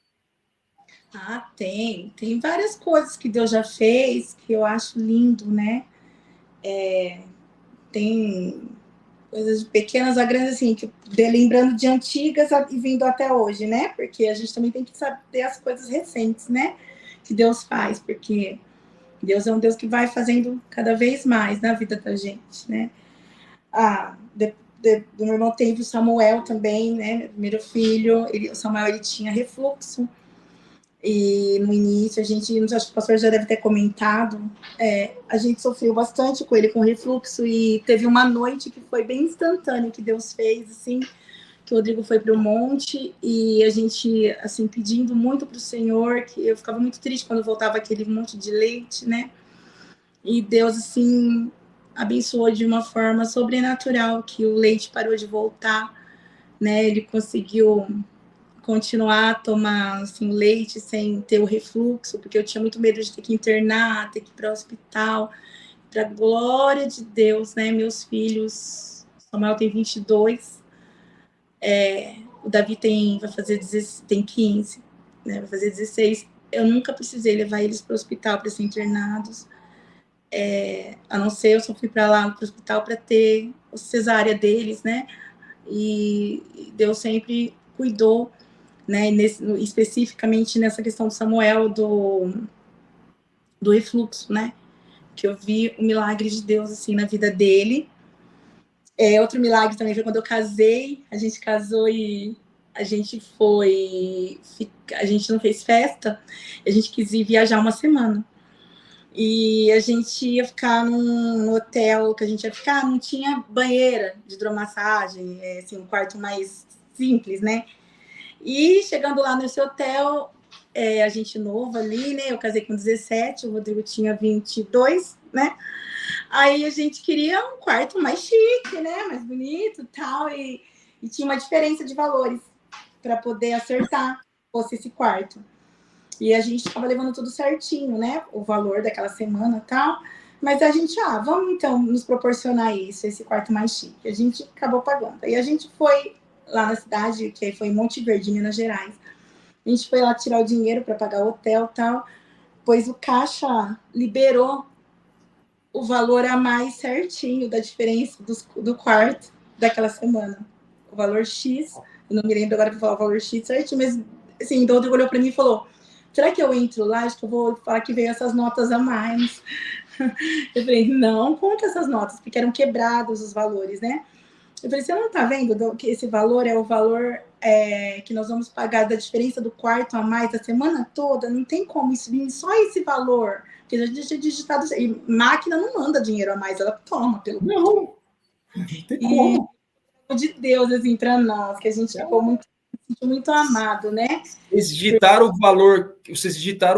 Tem várias coisas que Deus já fez que eu acho lindo, né? Tem coisas de pequenas a grandes, assim, que lembrando de antigas e vindo até hoje, né? Porque a gente também tem que saber as coisas recentes, né? Que Deus faz, porque Deus é um Deus que vai fazendo cada vez mais na vida da gente, né? Do meu irmão teve o Samuel também, né? Meu primeiro filho, o Samuel, ele tinha refluxo. E no início, não sei, acho que o pastor já deve ter comentado, a gente sofreu bastante com ele, com refluxo, e teve uma noite que foi bem instantânea, que Deus fez, assim, que o Rodrigo foi para o monte, e a gente, assim, pedindo muito para o Senhor, que eu ficava muito triste quando voltava aquele monte de leite, né? E Deus, assim, abençoou de uma forma sobrenatural, que o leite parou de voltar, né? Ele conseguiu continuar a tomar, assim, leite sem ter o refluxo, porque eu tinha muito medo de ter que internar, ter que ir para o hospital. Para a glória de Deus, né? Meus filhos, Samuel tem 22, o Davi vai fazer 15, né? Vai fazer 16. Eu nunca precisei levar eles para o hospital para ser internados. A não ser, eu só fui para lá, para o hospital, para ter a cesárea deles, né? E Deus sempre cuidou, né? Especificamente nessa questão do Samuel, do refluxo, né? Que eu vi o milagre de Deus, assim, na vida dele. Outro milagre também foi quando eu casei. A gente casou e a gente não fez festa, a gente quis ir viajar uma semana. E a gente ia ficar num hotel que a gente ia ficar, não tinha banheira de hidromassagem, assim, um quarto mais simples, né? E chegando lá nesse hotel, a gente novo ali, né? Eu casei com 17, o Rodrigo tinha 22, né? Aí a gente queria um quarto mais chique, né? Mais bonito e tal. E tinha uma diferença de valores para poder acertar fosse esse quarto. E a gente estava levando tudo certinho, né? O valor daquela semana e tal. Mas a gente, vamos então nos proporcionar isso, esse quarto mais chique. A gente acabou pagando. Aí a gente foi lá na cidade, que foi em Monte Verde, Minas Gerais. A gente foi lá tirar o dinheiro para pagar o hotel e tal. Pois o caixa liberou o valor a mais certinho da diferença do quarto daquela semana. O valor X, eu não me lembro agora para falar o valor X certinho, mas assim, o Rodrigo olhou para mim e falou: será que eu entro lá? Acho que eu vou falar que veio essas notas a mais. Eu falei: não, conta essas notas, porque eram quebrados os valores, né? Eu falei: você não tá vendo que esse valor é o valor que nós vamos pagar da diferença do quarto a mais a semana toda? Não tem como isso vir só esse valor. Porque a gente tinha digitado. E máquina não manda dinheiro a mais, ela toma pelo. Não tem como. De Deus, assim, para nós, que a gente ficou muito amado, né? Vocês digitaram o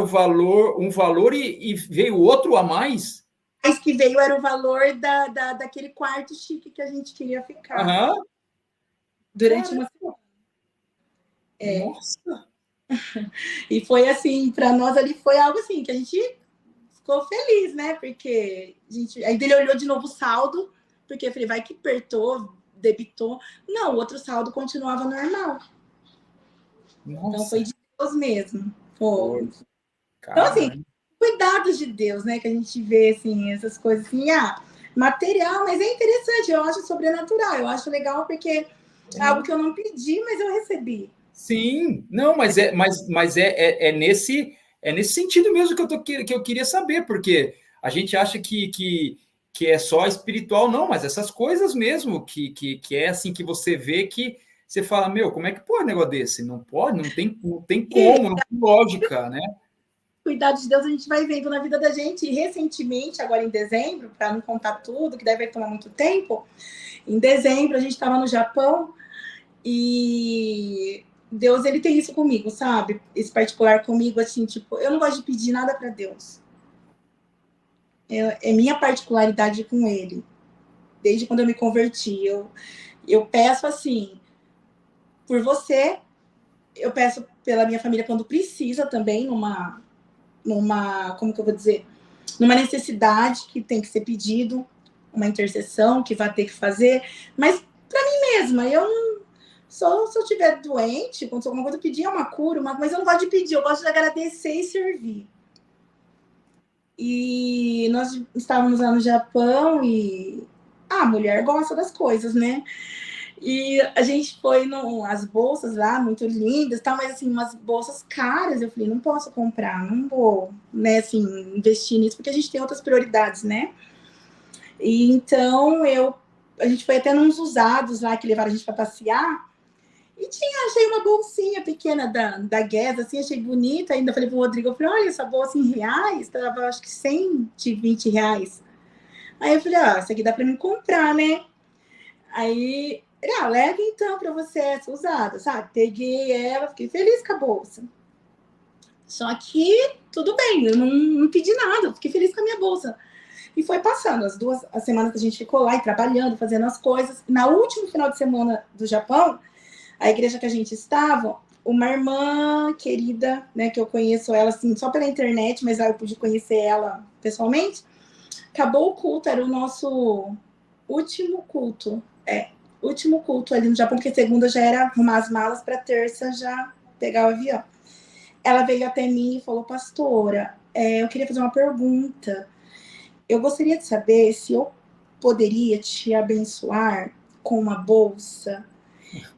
valor, um valor e veio outro a mais? Mas que veio era o valor daquele quarto chique que a gente queria ficar. Durante uma semana. Nossa! E foi assim, para nós ali foi algo assim, que a gente ficou feliz, né? Porque aí ele olhou de novo o saldo, porque eu falei: vai que apertou, debitou. Não, o outro saldo continuava normal. Nossa. Então foi de Deus mesmo. Foi. Então, assim, cuidados de Deus, né? Que a gente vê, assim, essas coisas assim, material, mas é interessante, eu acho sobrenatural, eu acho legal porque é algo que eu não pedi, mas eu recebi, Sim, não, mas é nesse sentido mesmo que eu queria saber, porque a gente acha que é só espiritual, não, mas essas coisas mesmo, que é assim que você vê que você fala, meu, como é que pode um negócio desse? Não pode, não tem como, não tem lógica, né? Cuidado de Deus a gente vai vendo na vida da gente. E recentemente, agora em dezembro, para não contar tudo, que deve tomar muito tempo, em dezembro a gente estava no Japão e Deus, ele tem isso comigo, sabe? Esse particular comigo, assim, tipo, eu não gosto de pedir nada para Deus. É minha particularidade com ele. Desde quando eu me converti, eu peço assim, por você, eu peço pela minha família quando precisa também, como que eu vou dizer? Numa necessidade que tem que ser pedido, uma intercessão que vai ter que fazer, mas para mim mesma, eu não, só se eu estiver doente, acontecer alguma coisa, eu pedir uma cura, mas eu não gosto de pedir, eu gosto de agradecer e servir. E nós estávamos lá no Japão e a mulher gosta das coisas, né? E a gente foi as bolsas lá, muito lindas, tá? Mas assim, umas bolsas caras. Eu falei, não posso comprar, não vou, né, assim, investir nisso, porque a gente tem outras prioridades, né? E então a gente foi até nos usados lá que levaram a gente para passear. E achei uma bolsinha pequena da Guess, assim, achei bonita. Ainda falei pro Rodrigo, eu falei, olha, essa bolsa em reais, tava acho que R$ 120. Aí eu falei, essa aqui dá para mim comprar, né? Aí, leva então para você essa usada, sabe? Peguei ela, fiquei feliz com a bolsa. Só que, tudo bem, eu não pedi nada, fiquei feliz com a minha bolsa. E foi passando as semanas que a gente ficou lá e trabalhando, fazendo as coisas. Na último final de semana do Japão, a igreja que a gente estava, uma irmã querida, né, que eu conheço ela assim, só pela internet, mas aí eu pude conhecer ela pessoalmente. Acabou o culto, era o nosso último culto. Último culto ali no Japão, porque segunda já era arrumar as malas para terça já pegar o avião. Ela veio até mim e falou, pastora, eu queria fazer uma pergunta. Eu gostaria de saber se eu poderia te abençoar com uma bolsa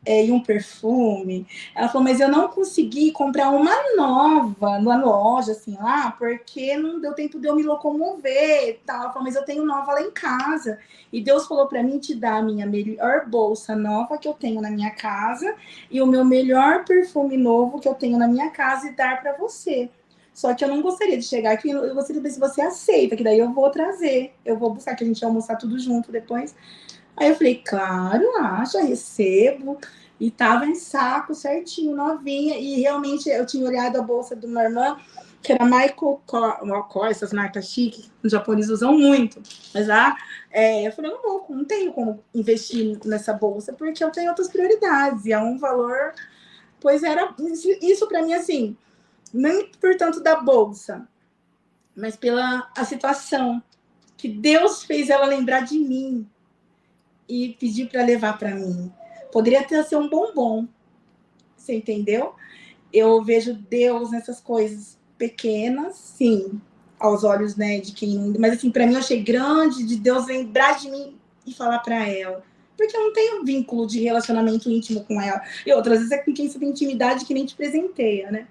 e um perfume. Ela falou, mas eu não consegui comprar uma nova na loja, assim, lá, porque não deu tempo de eu me locomover e tal. Ela falou, mas eu tenho nova lá em casa. E Deus falou para mim te dar a minha melhor bolsa nova que eu tenho na minha casa e o meu melhor perfume novo que eu tenho na minha casa e dar para você. Só que eu não gostaria de chegar aqui, eu gostaria de ver se você aceita, que daí eu vou trazer. Eu vou buscar, que a gente vai almoçar tudo junto depois. Aí eu falei, claro, acha, recebo. E tava em saco, certinho, novinha. E realmente eu tinha olhado a bolsa de uma irmã, que era Michael Kors, essas marcas chiques, os japoneses usam muito. Mas lá, eu falei, não tenho como investir nessa bolsa, porque eu tenho outras prioridades. E é um valor, pois era isso para mim, assim, nem por tanto da bolsa, mas pela a situação que Deus fez ela lembrar de mim e pedir para levar para mim. Poderia ter sido um bombom, você entendeu? Eu vejo Deus nessas coisas pequenas, sim, aos olhos, né, de quem. Mas assim, para mim eu achei grande de Deus lembrar de mim e falar para ela. Porque eu não tenho vínculo de relacionamento íntimo com ela. E outras vezes é com quem você tem intimidade que nem te presenteia, né?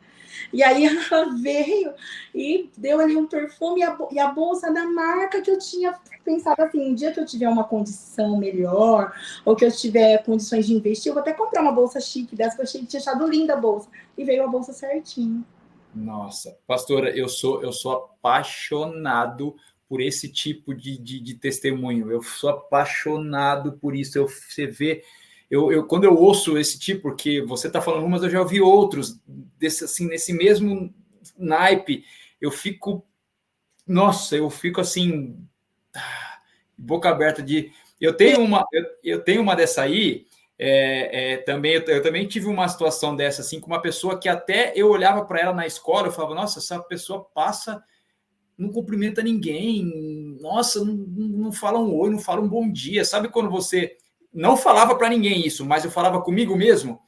E aí ela veio e deu ali um perfume e a bolsa da marca que eu tinha pensado assim, um dia que eu tiver uma condição melhor, ou que eu tiver condições de investir, eu vou até comprar uma bolsa chique dessa, que eu tinha achado linda a bolsa. E veio a bolsa certinho. Nossa, pastora, eu sou apaixonado por esse tipo de testemunho. Eu sou apaixonado por isso. Você vê, quando eu ouço esse tipo, porque você está falando mas eu já ouvi outros assim, nesse mesmo naipe, eu fico assim, boca aberta de. Eu tenho uma dessa aí. Também eu também tive uma situação dessa assim com uma pessoa que até eu olhava para ela na escola, eu falava, nossa, essa pessoa passa, não cumprimenta ninguém, nossa, não fala um oi, não fala um bom dia, sabe quando você não falava para ninguém isso, mas eu falava comigo mesmo,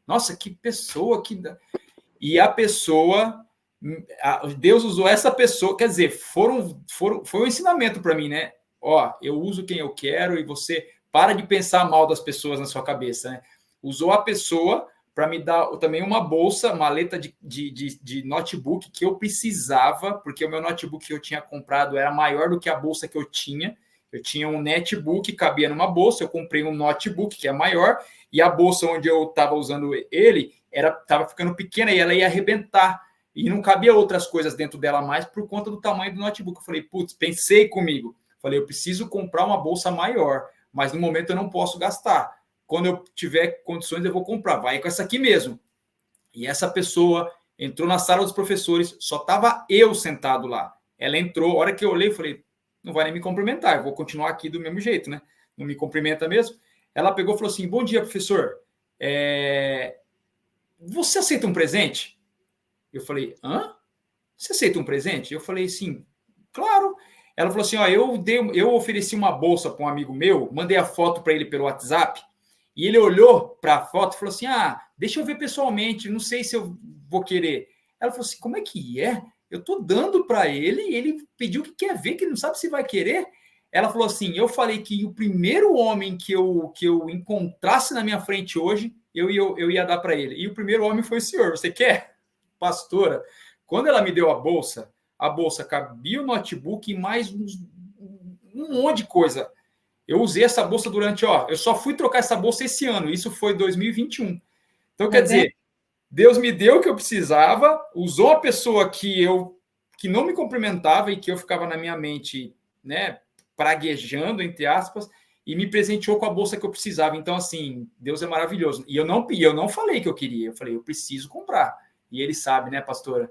nossa, que pessoa que. E a pessoa, Deus usou essa pessoa, quer dizer, foi um ensinamento para mim, né? Ó, eu uso quem eu quero e você para de pensar mal das pessoas na sua cabeça, né? Usou a pessoa para me dar também uma bolsa, maleta de notebook que eu precisava, porque o meu notebook que eu tinha comprado era maior do que a bolsa que eu tinha. Eu tinha um netbook, cabia numa bolsa, eu comprei um notebook que é maior, e a bolsa onde eu estava usando ele estava ficando pequena e ela ia arrebentar. E não cabia outras coisas dentro dela mais por conta do tamanho do notebook. Eu falei, putz, pensei comigo. Falei, eu preciso comprar uma bolsa maior, mas no momento eu não posso gastar. Quando eu tiver condições, eu vou comprar. Vai com essa aqui mesmo. E essa pessoa entrou na sala dos professores, só estava eu sentado lá. Ela entrou, a hora que eu olhei, falei, não vai nem me cumprimentar, eu vou continuar aqui do mesmo jeito, né? Não me cumprimenta mesmo. Ela pegou e falou assim, bom dia, professor. Você aceita um presente? Eu falei, hã? Você aceita um presente? Eu falei, sim, claro. Ela falou assim, ó, eu ofereci uma bolsa para um amigo meu, mandei a foto para ele pelo WhatsApp, e ele olhou para a foto e falou assim, deixa eu ver pessoalmente, não sei se eu vou querer. Ela falou assim, como é que é? Eu estou dando para ele e ele pediu que quer ver, que não sabe se vai querer. Ela falou assim, eu falei que o primeiro homem que eu encontrasse na minha frente hoje, eu ia dar para ele. E o primeiro homem foi o senhor. Você quer? Pastora, quando ela me deu a bolsa cabia o notebook e mais um monte de coisa. Eu usei essa bolsa durante, eu só fui trocar essa bolsa esse ano, isso foi 2021. Então, quer dizer, Deus me deu o que eu precisava, usou a pessoa que não me cumprimentava e que eu ficava na minha mente, né, praguejando, entre aspas, e me presenteou com a bolsa que eu precisava. Então, assim, Deus é maravilhoso. E eu não falei que eu queria, eu falei, eu preciso comprar. E ele sabe, né, pastora?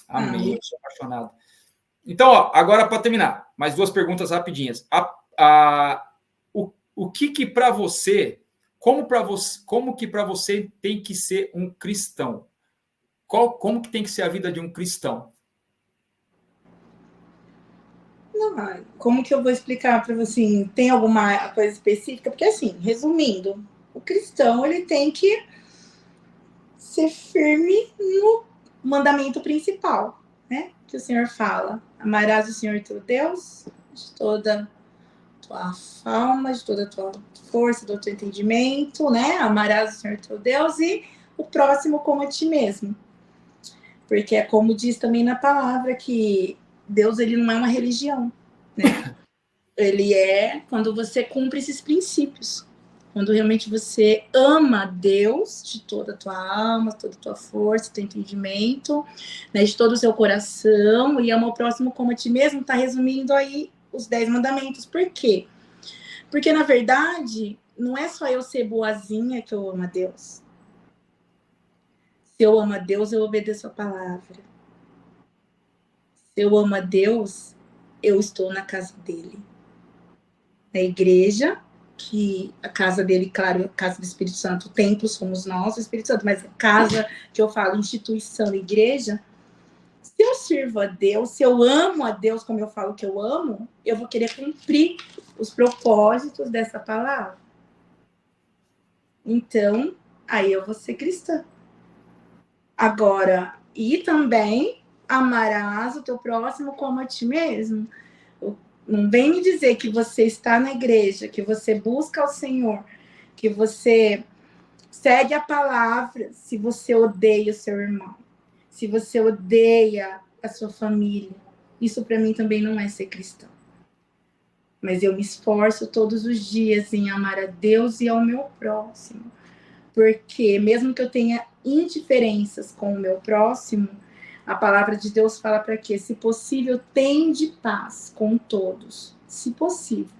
Amém, eu sou apaixonado. Então, agora para terminar, mais duas perguntas rapidinhas. O que para você, como que para você tem que ser um cristão? Como que tem que ser a vida de um cristão? Não, como que eu vou explicar para você? Assim, tem alguma coisa específica? Porque, assim, resumindo, o cristão ele tem que ser firme no mandamento principal, né? Que o Senhor fala: amarás o Senhor teu Deus de toda tua alma, de toda a tua força, do teu entendimento, né? Amarás o Senhor teu Deus e o próximo como a ti mesmo. Porque é como diz também na palavra que Deus ele não é uma religião, né? Ele é quando você cumpre esses princípios. Quando realmente você ama Deus de toda a tua alma, toda a tua força, teu entendimento, né, de todo o seu coração, e ama o próximo como a ti mesmo, tá resumindo aí os 10 mandamentos. Por quê? Porque, na verdade, não é só eu ser boazinha que eu amo a Deus. Se eu amo a Deus, eu obedeço a palavra. Se eu amo a Deus, eu estou na casa dele. Na igreja, que a casa dele, claro, a casa do Espírito Santo, o templo somos nós, o Espírito Santo, mas a casa que eu falo, instituição, igreja, se eu sirvo a Deus, se eu amo a Deus como eu falo que eu amo, eu vou querer cumprir os propósitos dessa palavra. Então, aí eu vou ser cristã. Agora, e também amarás o teu próximo como a ti mesmo. Não vem me dizer que você está na igreja, que você busca o Senhor, que você segue a palavra, se você odeia o seu irmão, se você odeia a sua família. Isso para mim também não é ser cristão. Mas eu me esforço todos os dias em amar a Deus e ao meu próximo. Porque mesmo que eu tenha indiferenças com o meu próximo, a palavra de Deus fala para que, se possível, tende paz com todos. Se possível.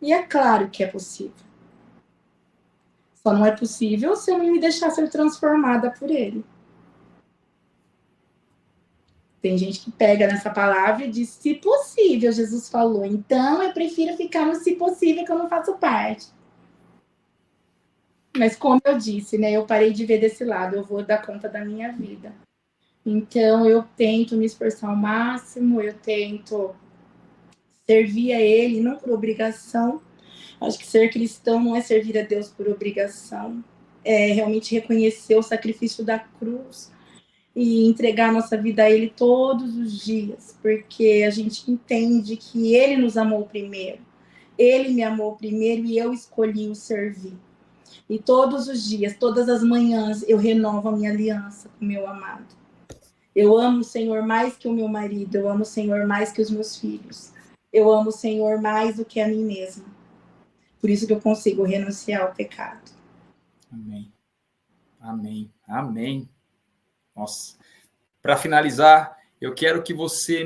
E é claro que é possível. Só não é possível se eu não me deixar ser transformada por ele. Tem gente que pega nessa palavra e diz, se possível, Jesus falou. Então, eu prefiro ficar no se possível, que eu não faço parte. Mas como eu disse, né? Eu parei de ver desse lado. Eu vou dar conta da minha vida. Então, eu tento me esforçar ao máximo. Eu tento servir a ele, não por obrigação. Acho que ser cristão não é servir a Deus por obrigação. É realmente reconhecer o sacrifício da cruz e entregar a nossa vida a ele todos os dias, porque a gente entende que ele nos amou primeiro. Ele me amou primeiro e eu escolhi o servir. E todos os dias, todas as manhãs, eu renovo a minha aliança com o meu amado. Eu amo o Senhor mais que o meu marido, eu amo o Senhor mais que os meus filhos. Eu amo o Senhor mais do que a mim mesma. Por isso que eu consigo renunciar ao pecado. Amém. Amém. Amém. Nossa. Para finalizar, eu quero que você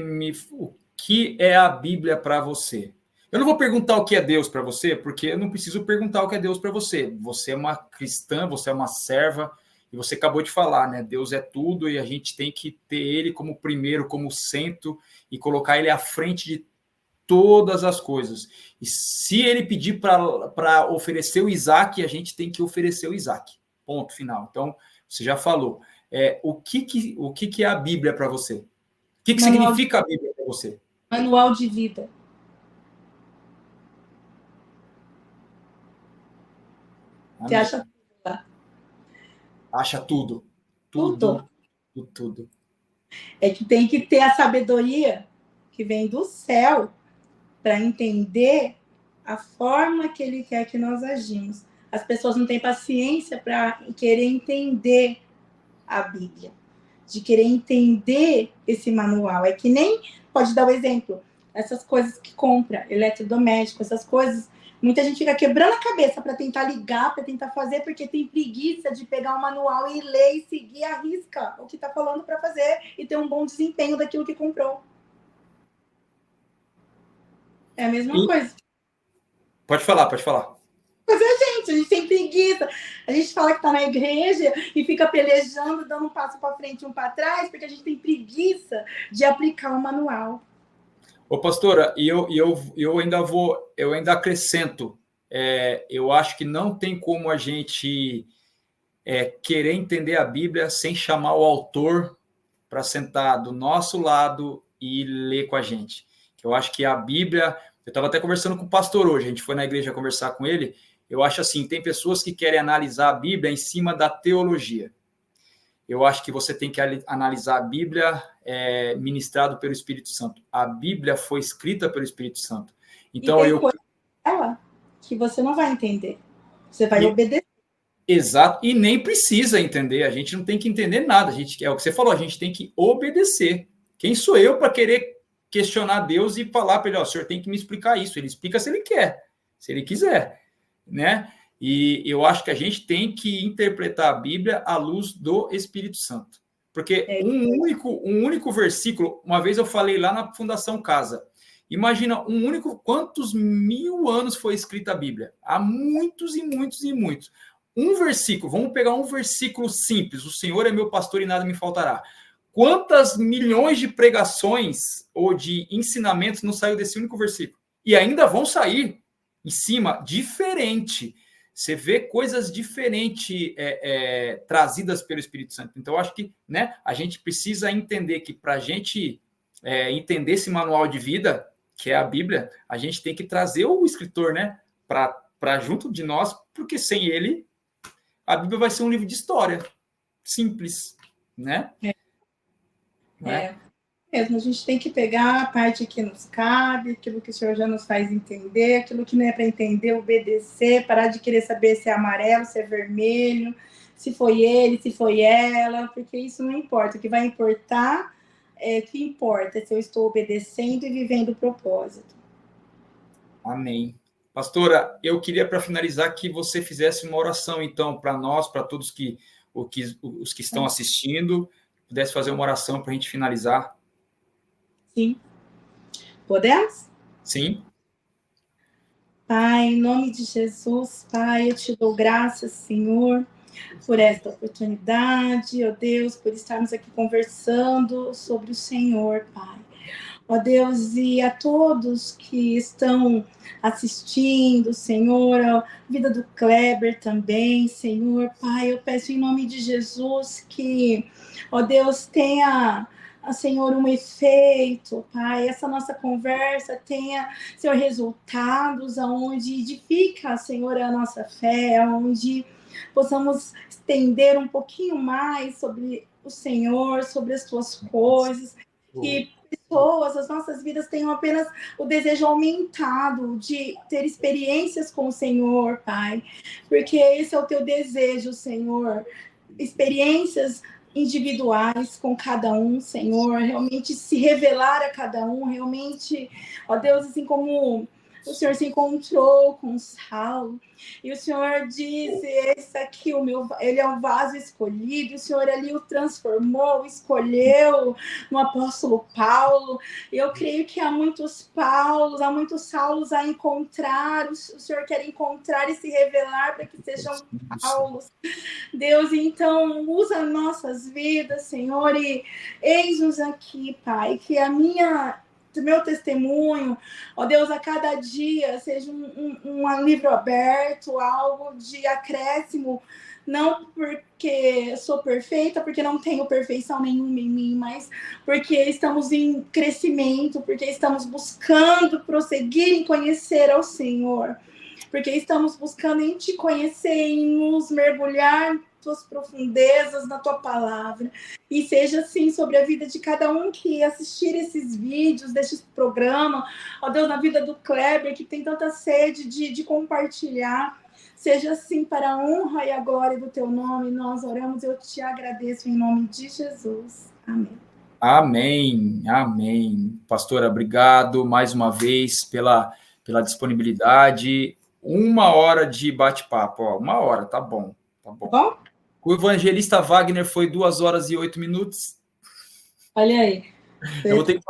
o que é a Bíblia para você? Eu não vou perguntar o que é Deus para você, porque eu não preciso perguntar o que é Deus para você. Você é uma cristã, você é uma serva, e você acabou de falar, né? Deus é tudo e a gente tem que ter Ele como primeiro, como centro, e colocar Ele à frente de todas as coisas. E se Ele pedir para oferecer o Isaac, a gente tem que oferecer o Isaac. Ponto final. Então, você já falou. O que é a Bíblia para você? O que significa a Bíblia para você? Manual de vida. Amém. Você acha tudo lá? Acha tudo. Tudo. Tudo. É que tem que ter a sabedoria que vem do céu para entender a forma que ele quer que nós agimos. As pessoas não têm paciência para querer entender a Bíblia, de querer entender esse manual. É que nem, pode dar o exemplo, essas coisas que compra, eletrodoméstico, essas coisas, muita gente fica quebrando a cabeça para tentar ligar, para tentar fazer, porque tem preguiça de pegar o manual e ler e seguir à risca o que está falando para fazer e ter um bom desempenho daquilo que comprou. É a mesma coisa. Pode falar. A gente tem preguiça. A gente fala que está na igreja e fica pelejando, dando um passo para frente, um para trás, porque a gente tem preguiça de aplicar o manual. Ô, pastora, eu ainda acrescento. Eu acho que não tem como a gente querer entender a Bíblia sem chamar o autor para sentar do nosso lado e ler com a gente. Eu acho que a Bíblia... Eu estava até conversando com o pastor hoje, a gente foi na igreja conversar com ele. Eu acho assim, tem pessoas que querem analisar a Bíblia em cima da teologia. Eu acho que você tem que analisar a Bíblia ministrado pelo Espírito Santo. A Bíblia foi escrita pelo Espírito Santo. Então, e tem coisa dela que você não vai entender. Você vai obedecer. Exato, e nem precisa entender. A gente não tem que entender nada. É o que você falou, a gente tem que obedecer. Quem sou eu para querer questionar Deus e falar para ele, o senhor tem que me explicar isso. Ele explica se ele quer, se ele quiser, né? E eu acho que a gente tem que interpretar a Bíblia à luz do Espírito Santo. Porque um único versículo, uma vez eu falei lá na Fundação Casa, imagina quantos 1000 anos foi escrita a Bíblia? Há muitos e muitos e muitos. Um versículo, vamos pegar um versículo simples, o Senhor é meu pastor e nada me faltará. Quantas milhões de pregações ou de ensinamentos não saiu desse único versículo? E ainda vão sair em cima, diferente. Você vê coisas diferentes trazidas pelo Espírito Santo. Então, eu acho que, né, a gente precisa entender que para a gente entender esse manual de vida, que é a Bíblia, a gente tem que trazer o escritor, né, para junto de nós, porque sem ele, a Bíblia vai ser um livro de história. Simples, né? Mesmo, a gente tem que pegar a parte que nos cabe, aquilo que o Senhor já nos faz entender, aquilo que não é para entender, obedecer, parar de querer saber se é amarelo, se é vermelho, se foi ele, se foi ela, porque isso não importa. O que vai importar o que importa é se eu estou obedecendo e vivendo o propósito. Amém. Pastora, eu queria, para finalizar, que você fizesse uma oração, então, para nós, para todos os que estão assistindo, pudesse fazer uma oração para a gente finalizar. Sim. Podemos? Sim. Pai, em nome de Jesus, Pai, eu te dou graças, Senhor, por esta oportunidade, ó Deus, por estarmos aqui conversando sobre o Senhor, Pai. Ó Deus, e a todos que estão assistindo, Senhor, a vida do Kleber também, Senhor, Pai, eu peço em nome de Jesus que, ó Deus, tenha, Senhor, um efeito, Pai, essa nossa conversa tenha, Senhor, resultados aonde edifica, Senhor, a nossa fé, aonde possamos estender um pouquinho mais sobre o Senhor, sobre as tuas coisas, e pessoas, as nossas vidas tenham apenas o desejo aumentado de ter experiências com o Senhor, Pai, porque esse é o teu desejo, Senhor. Experiências individuais com cada um, Senhor, realmente se revelar a cada um, realmente, ó Deus, assim como o Senhor se encontrou com Saulo, e o Senhor disse, esse aqui, ele é um vaso escolhido, o Senhor ali o transformou, escolheu no apóstolo Paulo, e eu creio que há muitos Paulos, há muitos Saulos a encontrar, o Senhor quer encontrar e se revelar para que sejam Paulos. Deus, então, usa nossas vidas, Senhor, e eis-nos aqui, Pai, que meu testemunho, ó Deus, a cada dia seja um livro aberto, algo de acréscimo, não porque sou perfeita, porque não tenho perfeição nenhuma em mim, mas porque estamos em crescimento, porque estamos buscando prosseguir em conhecer ao Senhor, porque estamos buscando em te conhecer, em nos mergulhar tuas profundezas na tua palavra, e seja assim sobre a vida de cada um que assistir esses vídeos, deste programa, ó Deus, na vida do Kleber, que tem tanta sede de compartilhar, seja assim para a honra e a glória do teu nome, nós oramos, eu te agradeço em nome de Jesus, amém. Amém, amém. Pastora, obrigado mais uma vez pela disponibilidade, 1 hora de bate-papo, 1 hora, tá bom, tá bom. Tá bom? O evangelista Wagner foi 2 horas e 8 minutos. Olha aí. Eu vou ter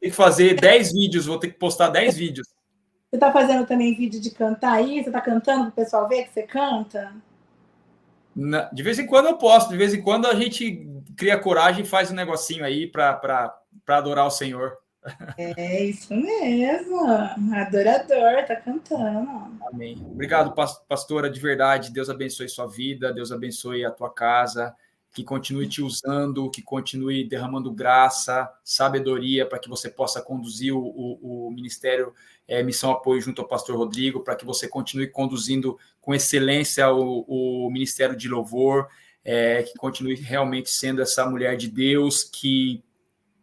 que fazer 10 vídeos, vou ter que postar 10 vídeos. Você está fazendo também vídeo de cantar aí? Você está cantando para o pessoal ver que você canta? De vez em quando eu posto, de vez em quando a gente cria coragem e faz um negocinho aí para adorar o Senhor. É isso mesmo, adorador, tá cantando. Amém. Obrigado, pastora, de verdade. Deus abençoe sua vida, Deus abençoe a tua casa, que continue te usando, que continue derramando graça, sabedoria, para que você possa conduzir o Ministério Missão Apoio junto ao pastor Rodrigo, para que você continue conduzindo com excelência o Ministério de Louvor, que continue realmente sendo essa mulher de Deus que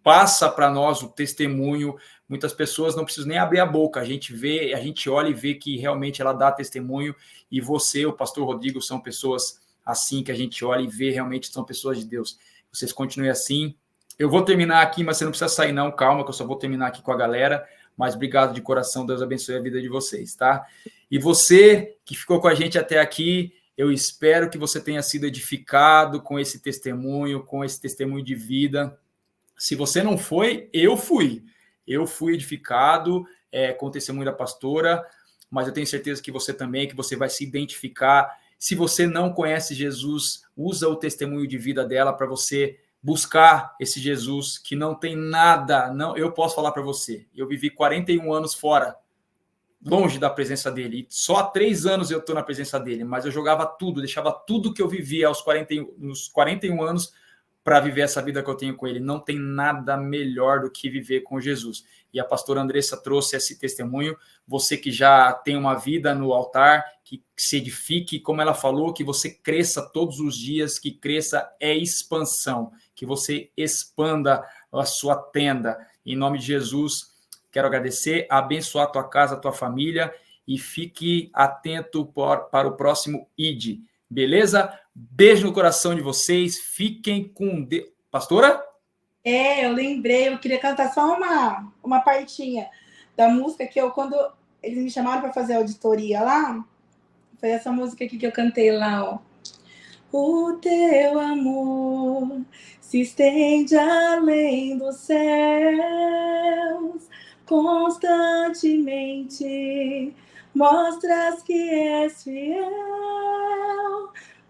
passa para nós o testemunho. Muitas pessoas não precisam nem abrir a boca, a gente olha e vê que realmente ela dá testemunho, e você, o pastor Rodrigo, são pessoas assim que a gente olha e vê realmente são pessoas de Deus. Vocês continuem assim. Eu vou terminar aqui, mas você não precisa sair não, calma, que eu só vou terminar aqui com a galera, mas obrigado de coração, Deus abençoe a vida de vocês, tá? E você que ficou com a gente até aqui, eu espero que você tenha sido edificado com esse testemunho de vida. Se você não foi, eu fui edificado com o testemunho da pastora, mas eu tenho certeza que você também, que você vai se identificar. Se você não conhece Jesus, usa o testemunho de vida dela para você buscar esse Jesus que não tem nada. Não, eu posso falar para você, eu vivi 41 anos fora, longe da presença dele, e só há 3 anos eu estou na presença dele, mas eu jogava tudo, deixava tudo que eu vivia nos 41 anos para viver essa vida que eu tenho com ele. Não tem nada melhor do que viver com Jesus. E a pastora Andressa trouxe esse testemunho. Você que já tem uma vida no altar, que se edifique, como ela falou, que você cresça todos os dias, que cresça é expansão, que você expanda a sua tenda. Em nome de Jesus, quero agradecer, abençoar a tua casa, a tua família, e fique atento para o próximo ID. Beleza? Beijo no coração de vocês. Fiquem com Deus. Pastora? Eu lembrei. Eu queria cantar só uma partinha da música que quando eles me chamaram para fazer a auditoria lá, foi essa música aqui que eu cantei lá, ó. O teu amor se estende além dos céus, constantemente mostras que és fiel.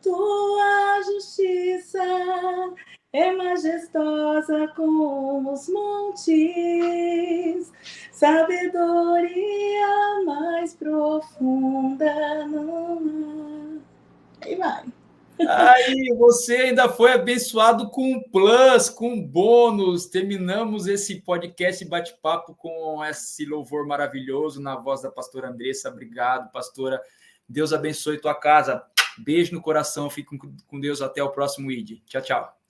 Tua justiça é majestosa como os montes, sabedoria mais profunda não há. Aí vai. Aí, você ainda foi abençoado com um plus, com um bônus. Terminamos esse podcast bate-papo com esse louvor maravilhoso na voz da pastora Andressa. Obrigado, pastora. Deus abençoe tua casa. Beijo no coração. Fique com Deus. Até o próximo ID. Tchau, tchau.